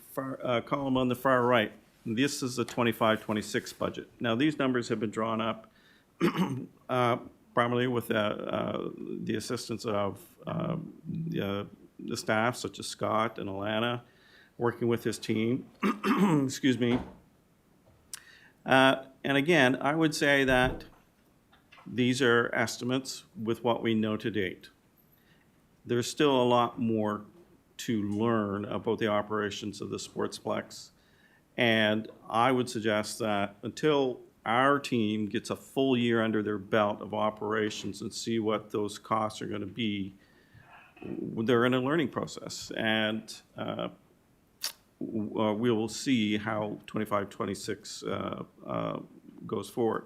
Speaker 12: column on the far right. This is the 25-26 budget. Now these numbers have been drawn up primarily with the assistance of the staff, such as Scott and Alana, working with his team. Excuse me. And again, I would say that these are estimates with what we know to date. there's still a lot more to learn about the operations of the Sportsplex. And I would suggest that until our team gets a full year under their belt of operations and see what those costs are going to be, they're in a learning process. And we will see how 25, 26 goes forward.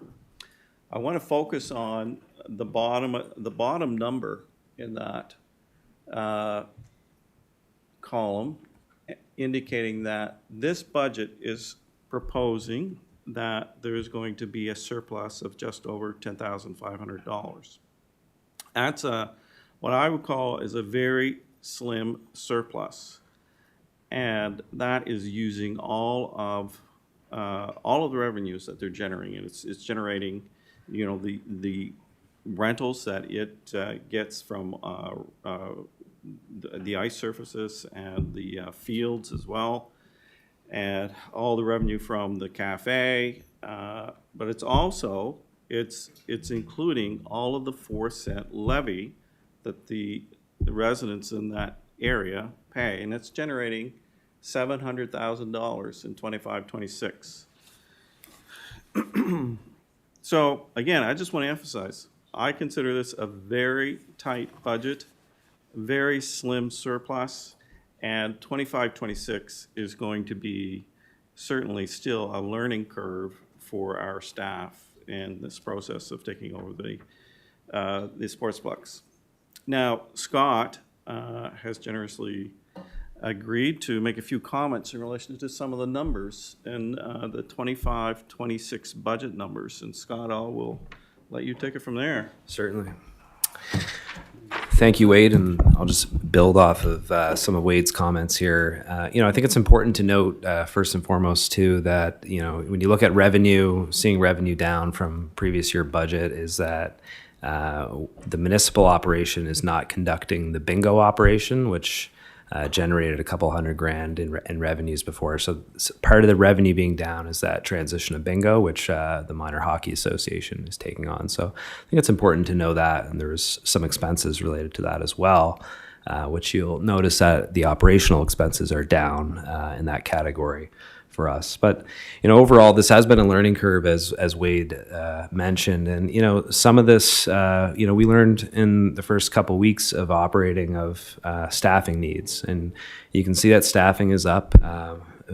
Speaker 12: I want to focus on the bottom number in that column, indicating that this budget is proposing that there is going to be a surplus of just over $10,500. That's what I would call is a very slim surplus, and that is using all of the revenues that they're generating. And it's generating, the rentals that it gets from the ice surfaces and the fields as well, and all the revenue from the cafe. But it's also, it's including all of the 4-cent levy that the residents in that area pay, and it's generating $700,000 in 25-26. So again, I just want to emphasize, I consider this a very tight budget, very slim surplus, and 25-26 is going to be certainly still a learning curve for our staff in this process of taking over the Sportsplex. Now, Scott has generously agreed to make a few comments in relation to some of the numbers and the 25-26 budget numbers. And Scott, I will let you take it from there.
Speaker 11: Certainly. Thank you, Wade, and I'll just build off of some of Wade's comments here. I think it's important to note, first and foremost, too, that, when you look at revenue, seeing revenue down from previous year budget is that the municipal operation is not conducting the bingo operation, which generated a couple $100,000 in revenues before. So part of the revenue being down is that transition of bingo, which the Minor Hockey Association is taking on. So I think it's important to know that, and there's some expenses related to that as well, which you'll notice that the operational expenses are down in that category for us. But, overall, this has been a learning curve, as Wade mentioned. And, some of this, we learned in the first couple weeks of operating of staffing needs. And you can see that staffing is up.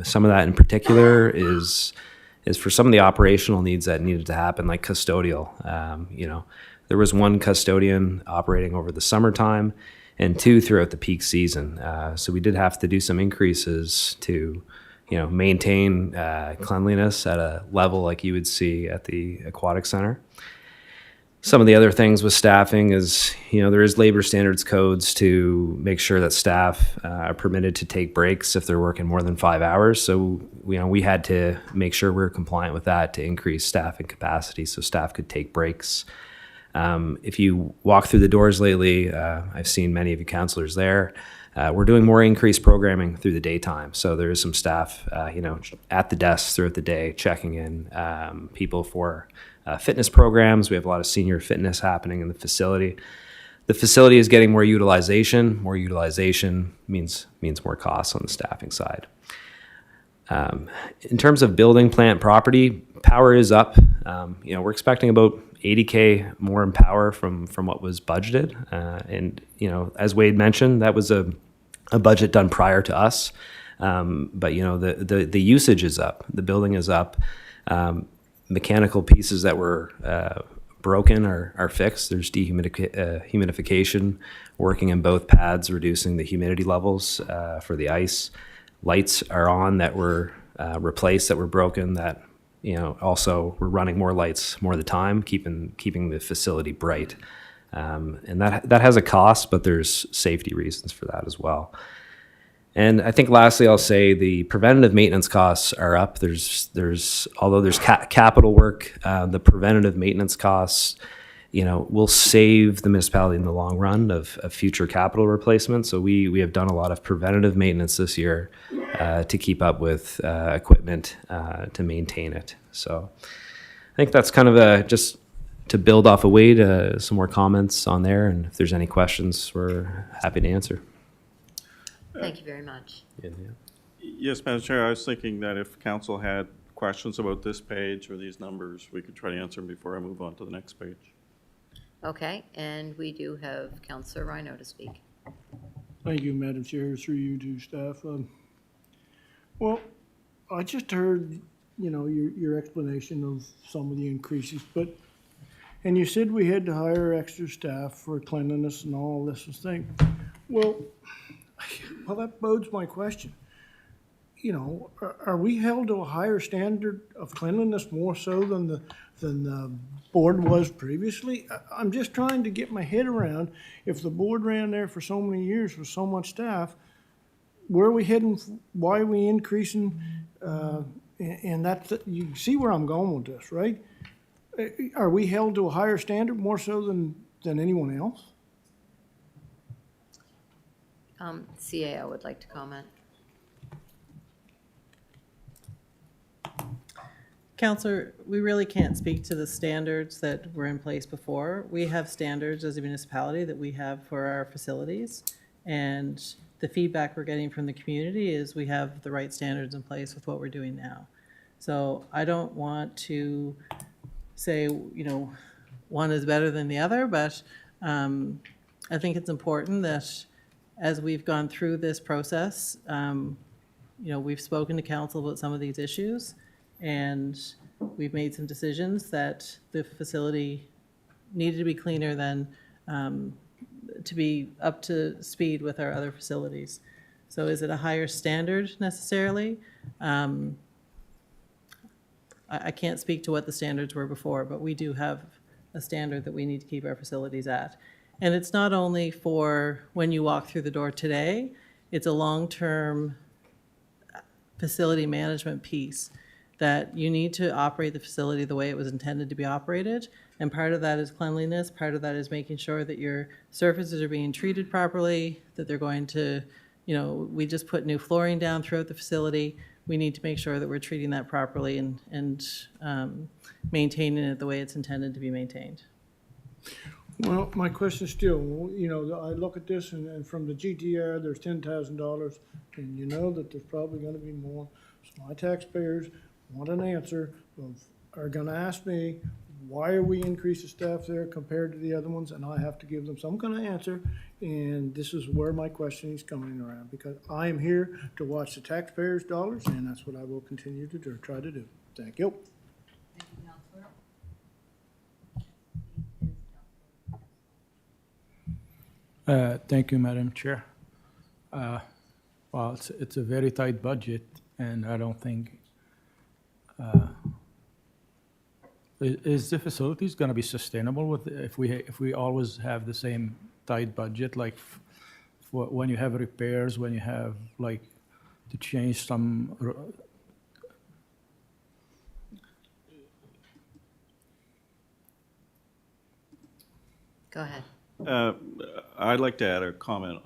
Speaker 11: Some of that in particular is for some of the operational needs that needed to happen, like custodial. There was one custodian operating over the summertime and 2 throughout the peak season. So we did have to do some increases to maintain cleanliness at a level like you would see at the aquatic center. Some of the other things with staffing is, there is labor standards codes to make sure that staff are permitted to take breaks if they're working more than 5 hours. So, we had to make sure we're compliant with that to increase staffing capacity so staff could take breaks. If you walk through the doors lately, I've seen many of you counselors there. We're doing more increased programming through the daytime. So there is some staff, at the desks throughout the day, checking in people for fitness programs. We have a lot of senior fitness happening in the facility. The facility is getting more utilization. More utilization means more costs on the staffing side. In terms of building, plant, property, power is up. We're expecting about $80K more in power from what was budgeted. And, as Wade mentioned, that was a budget done prior to us. But, the usage is up. The building is up. Mechanical pieces that were broken are fixed. There's dehumidification working in both pads, reducing the humidity levels for the ice. Lights are on that were replaced, that were broken, that also we're running more lights more of the time, keeping the facility bright. And that has a cost, but there's safety reasons for that as well. And I think lastly, I'll say the preventative maintenance costs are up. Although there's capital work, the preventative maintenance costs, will save the municipality in the long run of future capital replacement. So we have done a lot of preventative maintenance this year to keep up with equipment to maintain it. So I think that's kind of just to build off of Wade, some more comments on there, and if there's any questions, we're happy to answer.
Speaker 1: Thank you very much.
Speaker 12: Yes, Madam Chair, I was thinking that if council had questions about this page or these numbers, we could try to answer them before I move on to the next page.
Speaker 1: Okay, and we do have Councillor Rhino to speak.
Speaker 3: Thank you, Madam Chair, through you to staff. Well, I just heard, your explanation of some of the increases, and you said we had to hire extra staff for cleanliness and all this thing. Well, that bodes my question. Are we held to a higher standard of cleanliness more so than the board was previously? I'm just trying to get my head around, if the board ran there for so many years with so much staff, where are we heading, why are we increasing? And that's, you see where I'm going with this, right? Are we held to a higher standard more so than anyone else?
Speaker 1: CAO would like to comment.
Speaker 8: Counselor, we really can't speak to the standards that were in place before. We have standards as a municipality that we have for our facilities, and the feedback we're getting from the community is we have the right standards in place with what we're doing now. So I don't want to say, one is better than the other, but I think it's important that as we've gone through this process, we've spoken to council about some of these issues, and we've made some decisions that the facility needed to be cleaner than to be up to speed with our other facilities. So is it a higher standard necessarily? I can't speak to what the standards were before, but we do have a standard that we need to keep our facilities at. And it's not only for when you walk through the door today, it's a long-term facility management piece that you need to operate the facility the way it was intended to be operated. And part of that is cleanliness, part of that is making sure that your surfaces are being treated properly, that they're going to, we just put new flooring down throughout the facility. We need to make sure that we're treating that properly and maintaining it the way it's intended to be maintained.
Speaker 3: Well, my question still, I look at this and from the GTR, there's $10,000, and you know that there's probably gonna be more. So my taxpayers want an answer are gonna ask me, why are we increasing staff there compared to the other ones? And I have to give them some kind of answer, and this is where my question is coming around, because I am here to watch the taxpayers' dollars, and that's what I will continue to try to do. Thank you.
Speaker 13: Thank you, Madam Chair. Well, it's a very tight budget, and I don't think, is the facilities going to be sustainable with, if we always have the same tight budget, like for when you have repairs, when you have like to change some,
Speaker 1: Go ahead.
Speaker 12: I'd like to add a comment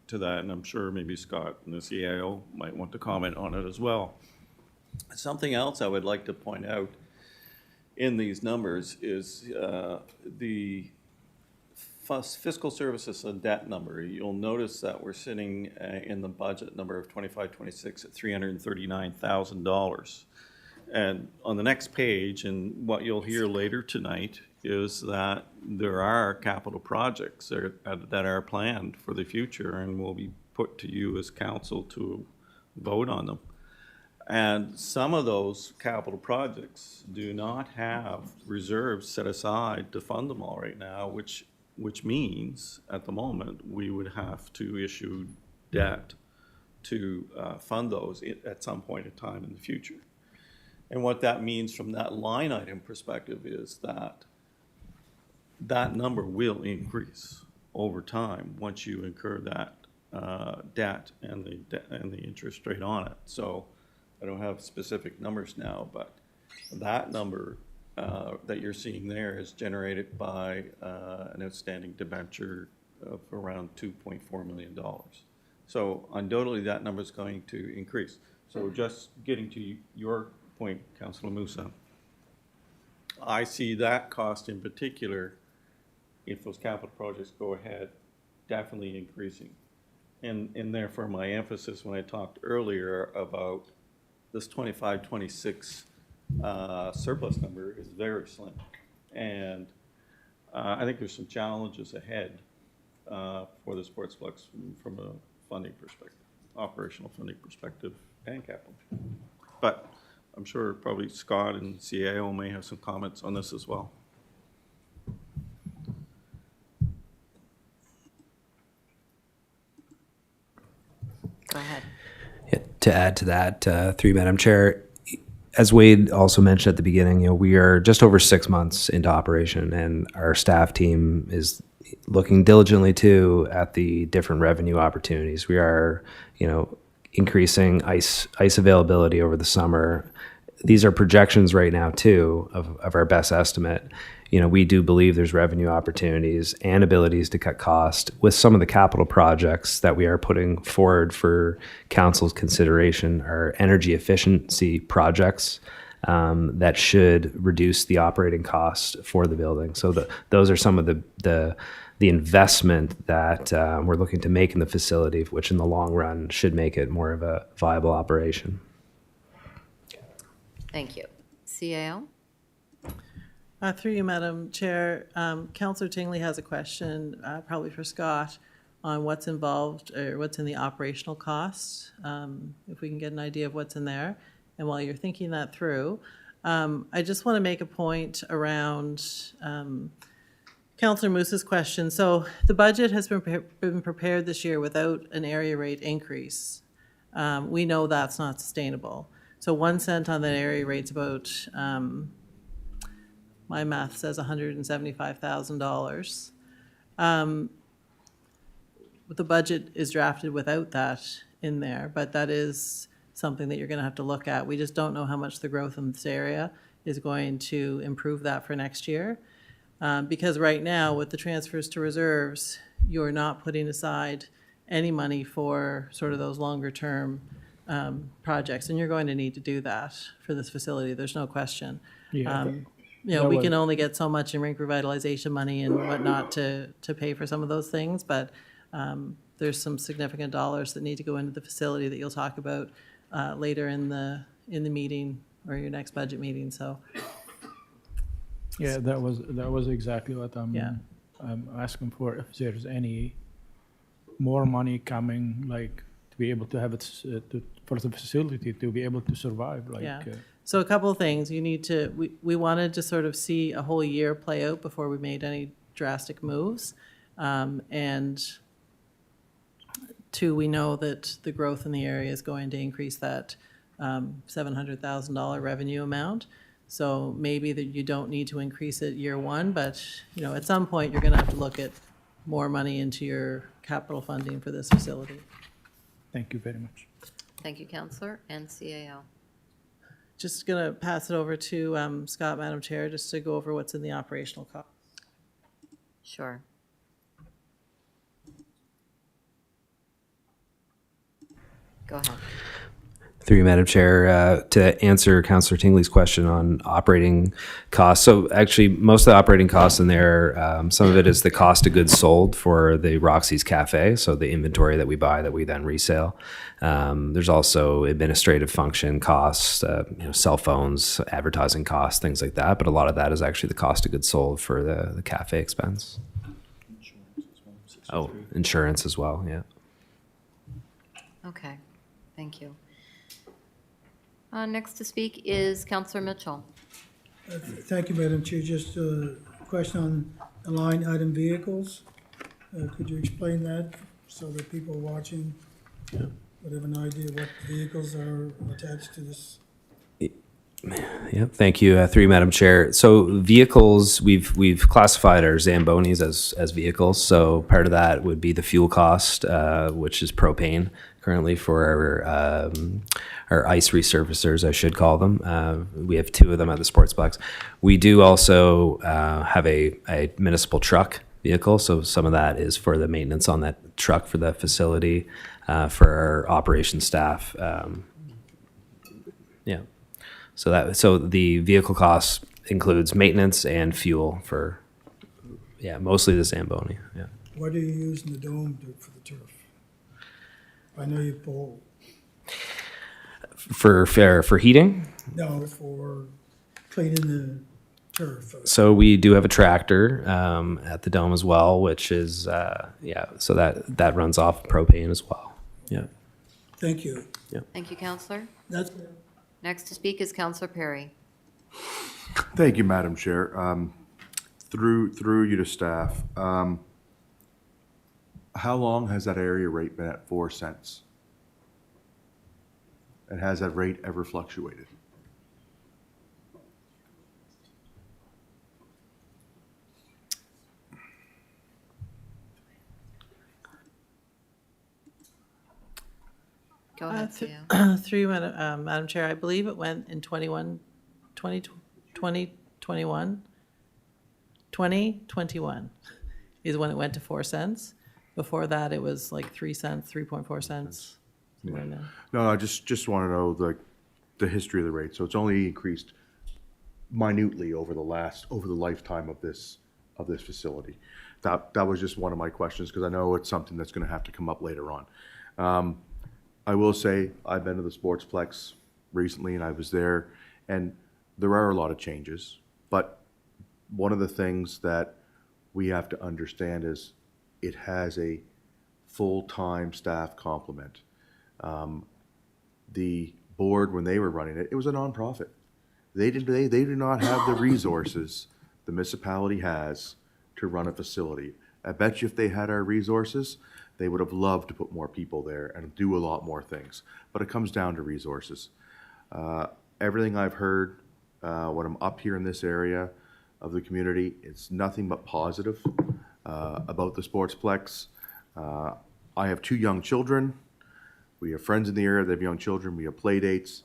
Speaker 12: to that, and I'm sure maybe Scott and the CAO might want to comment on it as well. Something else I would like to point out in these numbers is the fiscal services and debt number. You'll notice that we're sitting in the budget number of 25-26 at $339,000. And on the next page, and what you'll hear later tonight, is that there are capital projects that are planned for the future and will be put to you as council to vote on them. And some of those capital projects do not have reserves set aside to fund them all right now, which means at the moment we would have to issue debt to fund those at some point in time in the future. And what that means from that line item perspective is that that number will increase over time once you incur that debt and the interest rate on it. So I don't have specific numbers now, but that number that you're seeing there is generated by an outstanding debenture of around $2.4 million. So undoubtedly that number is going to increase. So just getting to your point, Councillor Musa, I see that cost in particular, if those capital projects go ahead, definitely increasing. And therefore, my emphasis when I talked earlier about this 25, 26 surplus number is very slim. And I think there's some challenges ahead for the Sportsplex from a funding perspective, operational funding perspective, and capital. But I'm sure probably Scott and CAO may have some comments on this as well.
Speaker 1: Go ahead.
Speaker 11: Yeah, to add to that, through Madam Chair, as Wade also mentioned at the beginning, we are just over 6 months into operation, and our staff team is looking diligently too at the different revenue opportunities. We are, increasing ice availability over the summer. These are projections right now too of our best estimate. We do believe there's revenue opportunities and abilities to cut cost with some of the capital projects that we are putting forward for council's consideration. Are energy efficiency projects that should reduce the operating cost for the building. So those are some of the investment that we're looking to make in the facility, which in the long run should make it more of a viable operation.
Speaker 1: Thank you. CAO?
Speaker 8: Through you, Madam Chair, Councillor Tingley has a question, probably for Scott, on what's involved or what's in the operational costs, if we can get an idea of what's in there. And while you're thinking that through, I just want to make a point around Councillor Moose's question. So the budget has been prepared this year without an area rate increase. We know that's not sustainable. So 1 cent on that area rate's about, my math says $175,000. The budget is drafted without that in there, but that is something that you're going to have to look at. We just don't know how much the growth in this area is going to improve that for next year. Because right now, with the transfers to reserves, you're not putting aside any money for sort of those longer term projects, and you're going to need to do that for this facility. There's no question.
Speaker 13: Yeah.
Speaker 8: We can only get so much in rink revitalization money and whatnot to pay for some of those things, but there's some significant dollars that need to go into the facility that you'll talk about later in the meeting or your next budget meeting. So
Speaker 13: Yeah, that was exactly what
Speaker 8: Yeah.
Speaker 13: I'm asking for, if there's any more money coming, like, to be able to have it, for the facility to be able to survive, like.
Speaker 8: Yeah. So a couple of things, we wanted to sort of see a whole year play out before we made any drastic moves. And two, we know that the growth in the area is going to increase that $700,000 revenue amount. So maybe that you don't need to increase it year one, but, at some point, you're gonna have to look at more money into your capital funding for this facility.
Speaker 13: Thank you very much.
Speaker 1: Thank you, Councillor, and CAO.
Speaker 8: Just going to pass it over to Scott, Madam Chair, just to go over what's in the operational cost.
Speaker 1: Sure. Go ahead.
Speaker 11: Through you, Madam Chair, to answer Councillor Tingley's question on operating costs. So actually, most of the operating costs in there, some of it is the cost of goods sold for the Roxy's Cafe, so the inventory that we buy that we then resale. There's also administrative function costs, cell phones, advertising costs, things like that. But a lot of that is actually the cost of goods sold for the cafe expense. Oh, insurance as well, yeah.
Speaker 1: Okay, thank you. Next to speak is Councillor Mitchell.
Speaker 7: Thank you, Madam Chair. Just a question on the line item vehicles. Could you explain that so that people watching would have an idea what vehicles are attached to this?
Speaker 11: Yeah, thank you. Through you, Madam Chair. So vehicles, we've classified our Zambonis as vehicles. So part of that would be the fuel cost, which is propane currently for our ice resurfacers, I should call them. We have 2 of them at the Sportsplex. We do also have a municipal truck vehicle. So some of that is for the maintenance on that truck for the facility, for our operations staff. Yeah. So the vehicle costs includes maintenance and fuel for, yeah, mostly the Zamboni. Yeah.
Speaker 7: What are you using the dome for the turf? I know you pull,
Speaker 11: For heating,
Speaker 7: no, for cleaning the turf.
Speaker 11: so we do have a tractor at the dome as well, which is so that runs off propane as well. Yeah.
Speaker 7: Thank you.
Speaker 1: Thank you, Counselor.
Speaker 7: That's,
Speaker 1: Next to speak is Counselor Perry.
Speaker 9: Thank you, Madam Chair. Through you to staff, how long has that area rate been at 4 cents? And has that rate ever fluctuated?
Speaker 1: Go ahead, Theo.
Speaker 8: Through you, Madam Chair, I believe it went in 2021, 2021 is when it went to 4 cents. Before that, it was like 3 cents, 3.4 cents. somewhere in there.
Speaker 9: No, I just want to know the history of the rate. So it's only increased minutely over the lifetime of this facility. That was just one of my questions, because I know it's something that's going to have to come up later on. I will say, I've been to the Sportsplex recently, and I was there, and there are a lot of changes. But one of the things that we have to understand is it has a full-time staff complement. The board, when they were running it, it was a nonprofit. They do not have the resources the municipality has to run a facility. I bet you if they had our resources, they would have loved to put more people there and do a lot more things. But it comes down to resources. Everything I've heard when I'm up here in this area of the community, it's nothing but positive about the Sportsplex. I have 2 young children. We have friends in the area that have young children. We have play dates.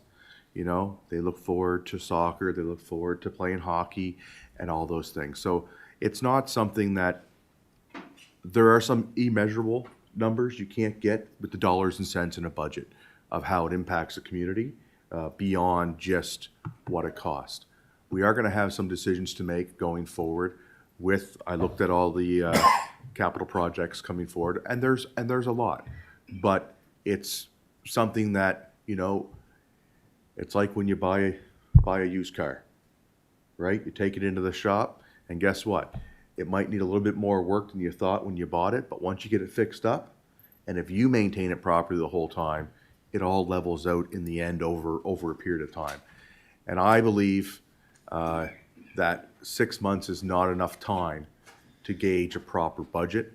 Speaker 9: You know, they look forward to soccer. They look forward to playing hockey and all those things. So it's not something that, there are some immeasurable numbers you can't get with the dollars and cents in a budget of how it impacts the community beyond just what it costs. We are going to have some decisions to make going forward I looked at all the capital projects coming forward, and there's a lot. But it's something that, you know, it's like when you buy a used car, right? You take it into the shop, and guess what? It might need a little bit more work than you thought when you bought it, but once you get it fixed up, and if you maintain it properly the whole time, it all levels out in the end over a period of time. And I believe that 6 months is not enough time to gauge a proper budget.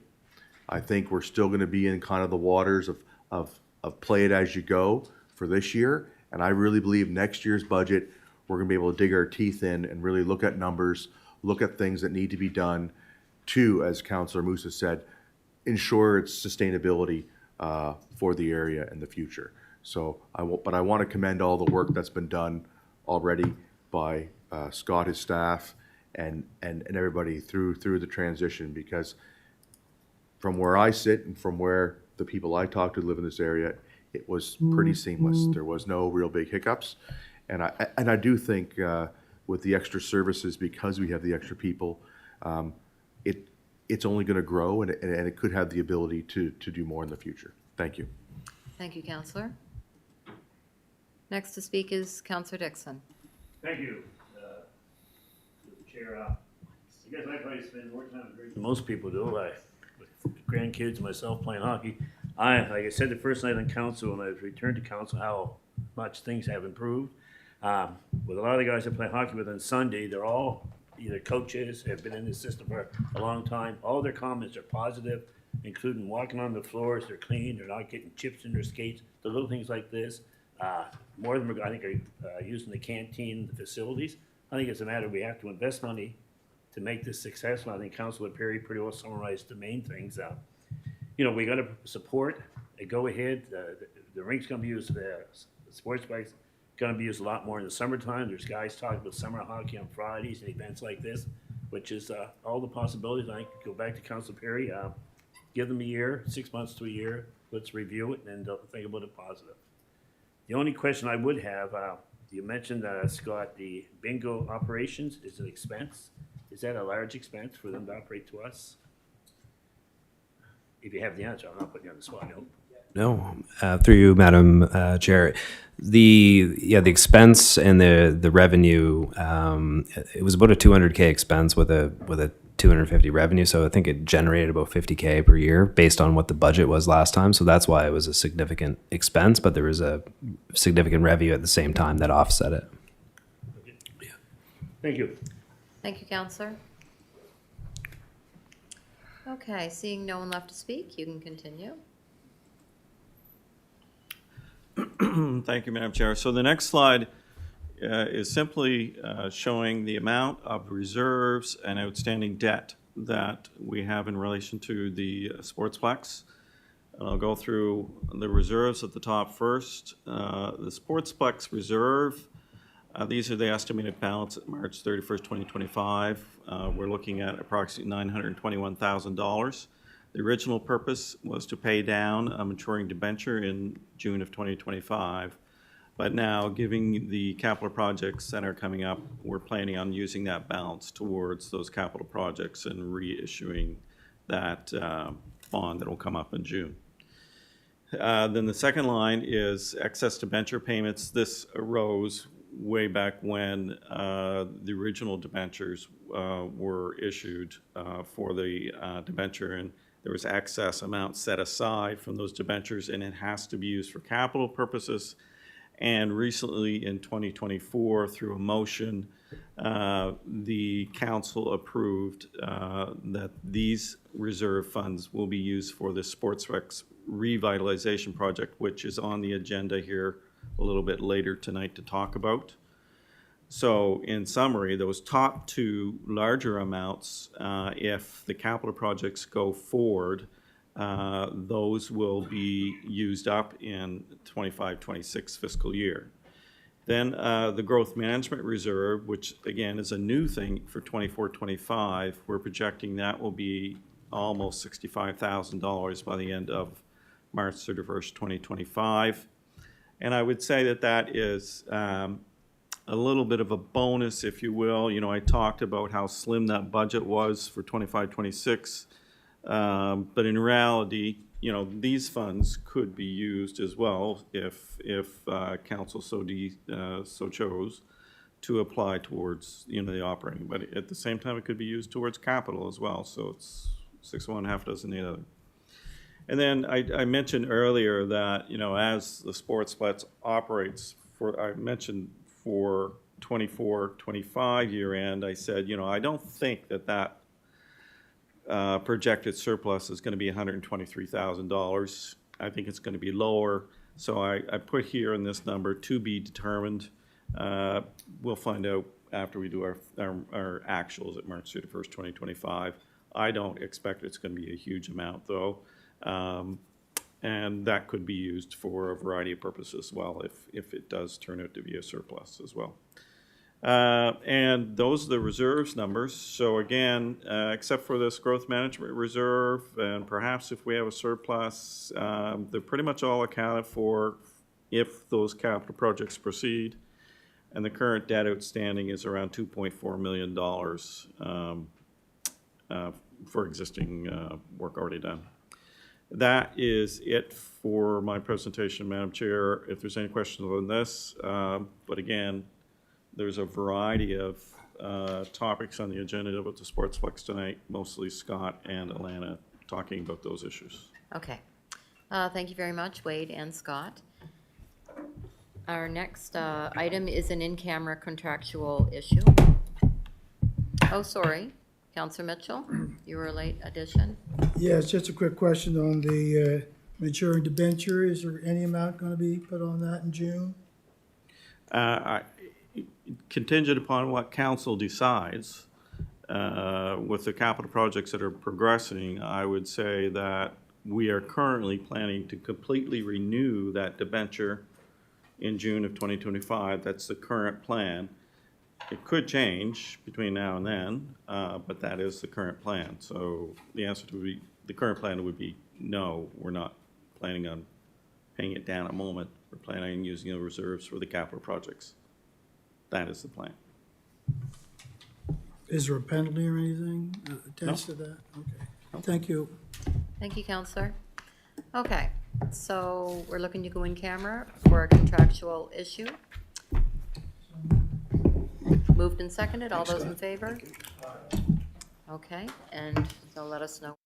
Speaker 9: I think we're still going to be in kind of the waters of play it as you go for this year. And I really believe next year's budget, we're going to be able to dig our teeth in and really look at numbers, look at things that need to be done to, as Councillor Musa said, ensure its sustainability for the area in the future. So I want to commend all the work that's been done already by Scott, his staff, and everybody through the transition, because from where I sit and from where the people I talk to live in this area, it was pretty seamless. There was no real big hiccups. And I do think with the extra services, because we have the extra people, it's only going to grow, and it could have the ability to do more in the future. Thank you.
Speaker 1: Thank you, Counselor. Next to speak is Counselor Dixon.
Speaker 14: Thank you, Chair. I guess I probably spend more time than most people do. With grandkids, myself playing hockey. Like I said the first night on council, when I returned to council, how much things have improved. With a lot of the guys I play hockey with on Sunday, they're all either coaches, have been in the system for a long time. All their comments are positive, including walking on the floors, they're clean, they're not getting chips in their skates, the little things like this. More of them, I think, are using the canteen, the facilities. I think it's a matter we have to invest money to make this successful. I think Councilor Perry pretty well summarized the main things. You know, we got to support, go ahead. The rink's going to be used, the sports bike's going to be used a lot more in the summertime. There's guys talking about summer hockey on Fridays and events like this, which is all the possibilities. I think go back to Councilor Perry, give them a year, 6 months to a year. Let's review it and think about it positive. The only question I would have, you mentioned, Scott, the bingo operations is an expense. Is that a large expense for them to operate to us? If you have the answer, I'm not putting you on the spot, no.
Speaker 11: No, through you, Madam Chair. The expense and the revenue, it was about a 200K expense with a 250 revenue. So I think it generated about 50K per year based on what the budget was last time. So that's why it was a significant expense, but there was a significant revenue at the same time that offset it.
Speaker 14: Thank you.
Speaker 1: Thank you, Counselor. Okay, seeing no one left to speak, you can continue.
Speaker 12: Thank you, Madam Chair. So the next slide is simply showing the amount of reserves and outstanding debt that we have in relation to the Sportsplex. And I'll go through the reserves at the top first. The Sportsplex reserve, these are the estimated balance at March 31st, 2025. We're looking at approximately $921,000. The original purpose was to pay down a maturing debenture in June of 2025. But now, given the capital projects that are coming up, we're planning on using that balance towards those capital projects and reissuing that bond that will come up in June. Then the second line is excess debenture payments. This arose way back when the original debentures were issued for the debenture, and there was excess amount set aside from those debentures, and it has to be used for capital purposes. And recently, in 2024, through a motion, the council approved that these reserve funds will be used for the Sportsplex revitalization project, which is on the agenda here a little bit later tonight to talk about. So in summary, those top two larger amounts, if the capital projects go forward, those will be used up in 25-26 fiscal year. Then the growth management reserve, which again is a new thing for 24-25, we're projecting that will be almost $65,000 by the end of March 31st, 2025. And I would say that that is a little bit of a bonus, if you will. You know, I talked about how slim that budget was for 25-26. But in reality, you know, these funds could be used as well if council so chose to apply towards, you know, the operating. But at the same time, it could be used towards capital as well. So it's 6 of one, half dozen the other. And then I mentioned earlier that, you know, as the Sportsplex operates, I mentioned for 24-25 year end, I said, you know, I don't think that projected surplus is going to be $123,000. I think it's going to be lower. So I put here in this number to be determined. We'll find out after we do our actuals at March 31st, 2025. I don't expect it's going to be a huge amount, though. And that could be used for a variety of purposes as well if it does turn out to be a surplus as well. And those are the reserves numbers. So again, except for this growth management reserve, and perhaps if we have a surplus, they're pretty much all accounted for if those capital projects proceed. And the current debt outstanding is around $2.4 million for existing work already done. That is it for my presentation, Madam Chair. If there's any questions on this, but again, there's a variety of topics on the agenda about the Sportsplex tonight, mostly Scott and Alana talking about those issues.
Speaker 1: Okay. Thank you very much, Wade and Scott. Our next item is an in-camera contractual issue. Oh, sorry. Councillor Mitchell, you were a late addition.
Speaker 7: Yeah, it's just a quick question on the maturing debenture. Is there any amount going to be put on that in June?
Speaker 12: Contingent upon what council decides, with the capital projects that are progressing, I would say that we are currently planning to completely renew that debenture in June of 2025. That's the current plan. It could change between now and then, but that is the current plan. So the answer to the current plan would be no, we're not planning on paying it down at the moment. We're planning on using the reserves for the capital projects. that is the plan.
Speaker 7: Is there a penalty or anything attached to that? Okay, thank you.
Speaker 1: Thank you, Counselor. Okay, so we're looking to go in camera for a contractual issue. Moved and seconded, all those in favor? Okay, and so let us know.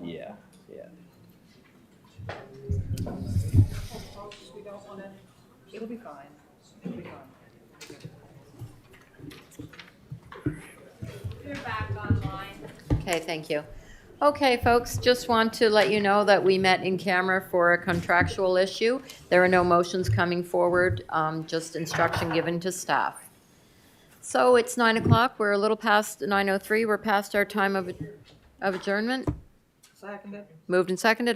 Speaker 11: Yeah, yeah.
Speaker 4: It'll be fine. It'll be fine.
Speaker 1: Okay, thank you. Okay, folks, just want to let you know that we met in camera for a contractual issue. There are no motions coming forward, just instruction given to staff. So it's 9 o'clock, we're a little past 9:03, we're past our time of adjournment.
Speaker 2: Seconded.
Speaker 1: Moved and seconded, all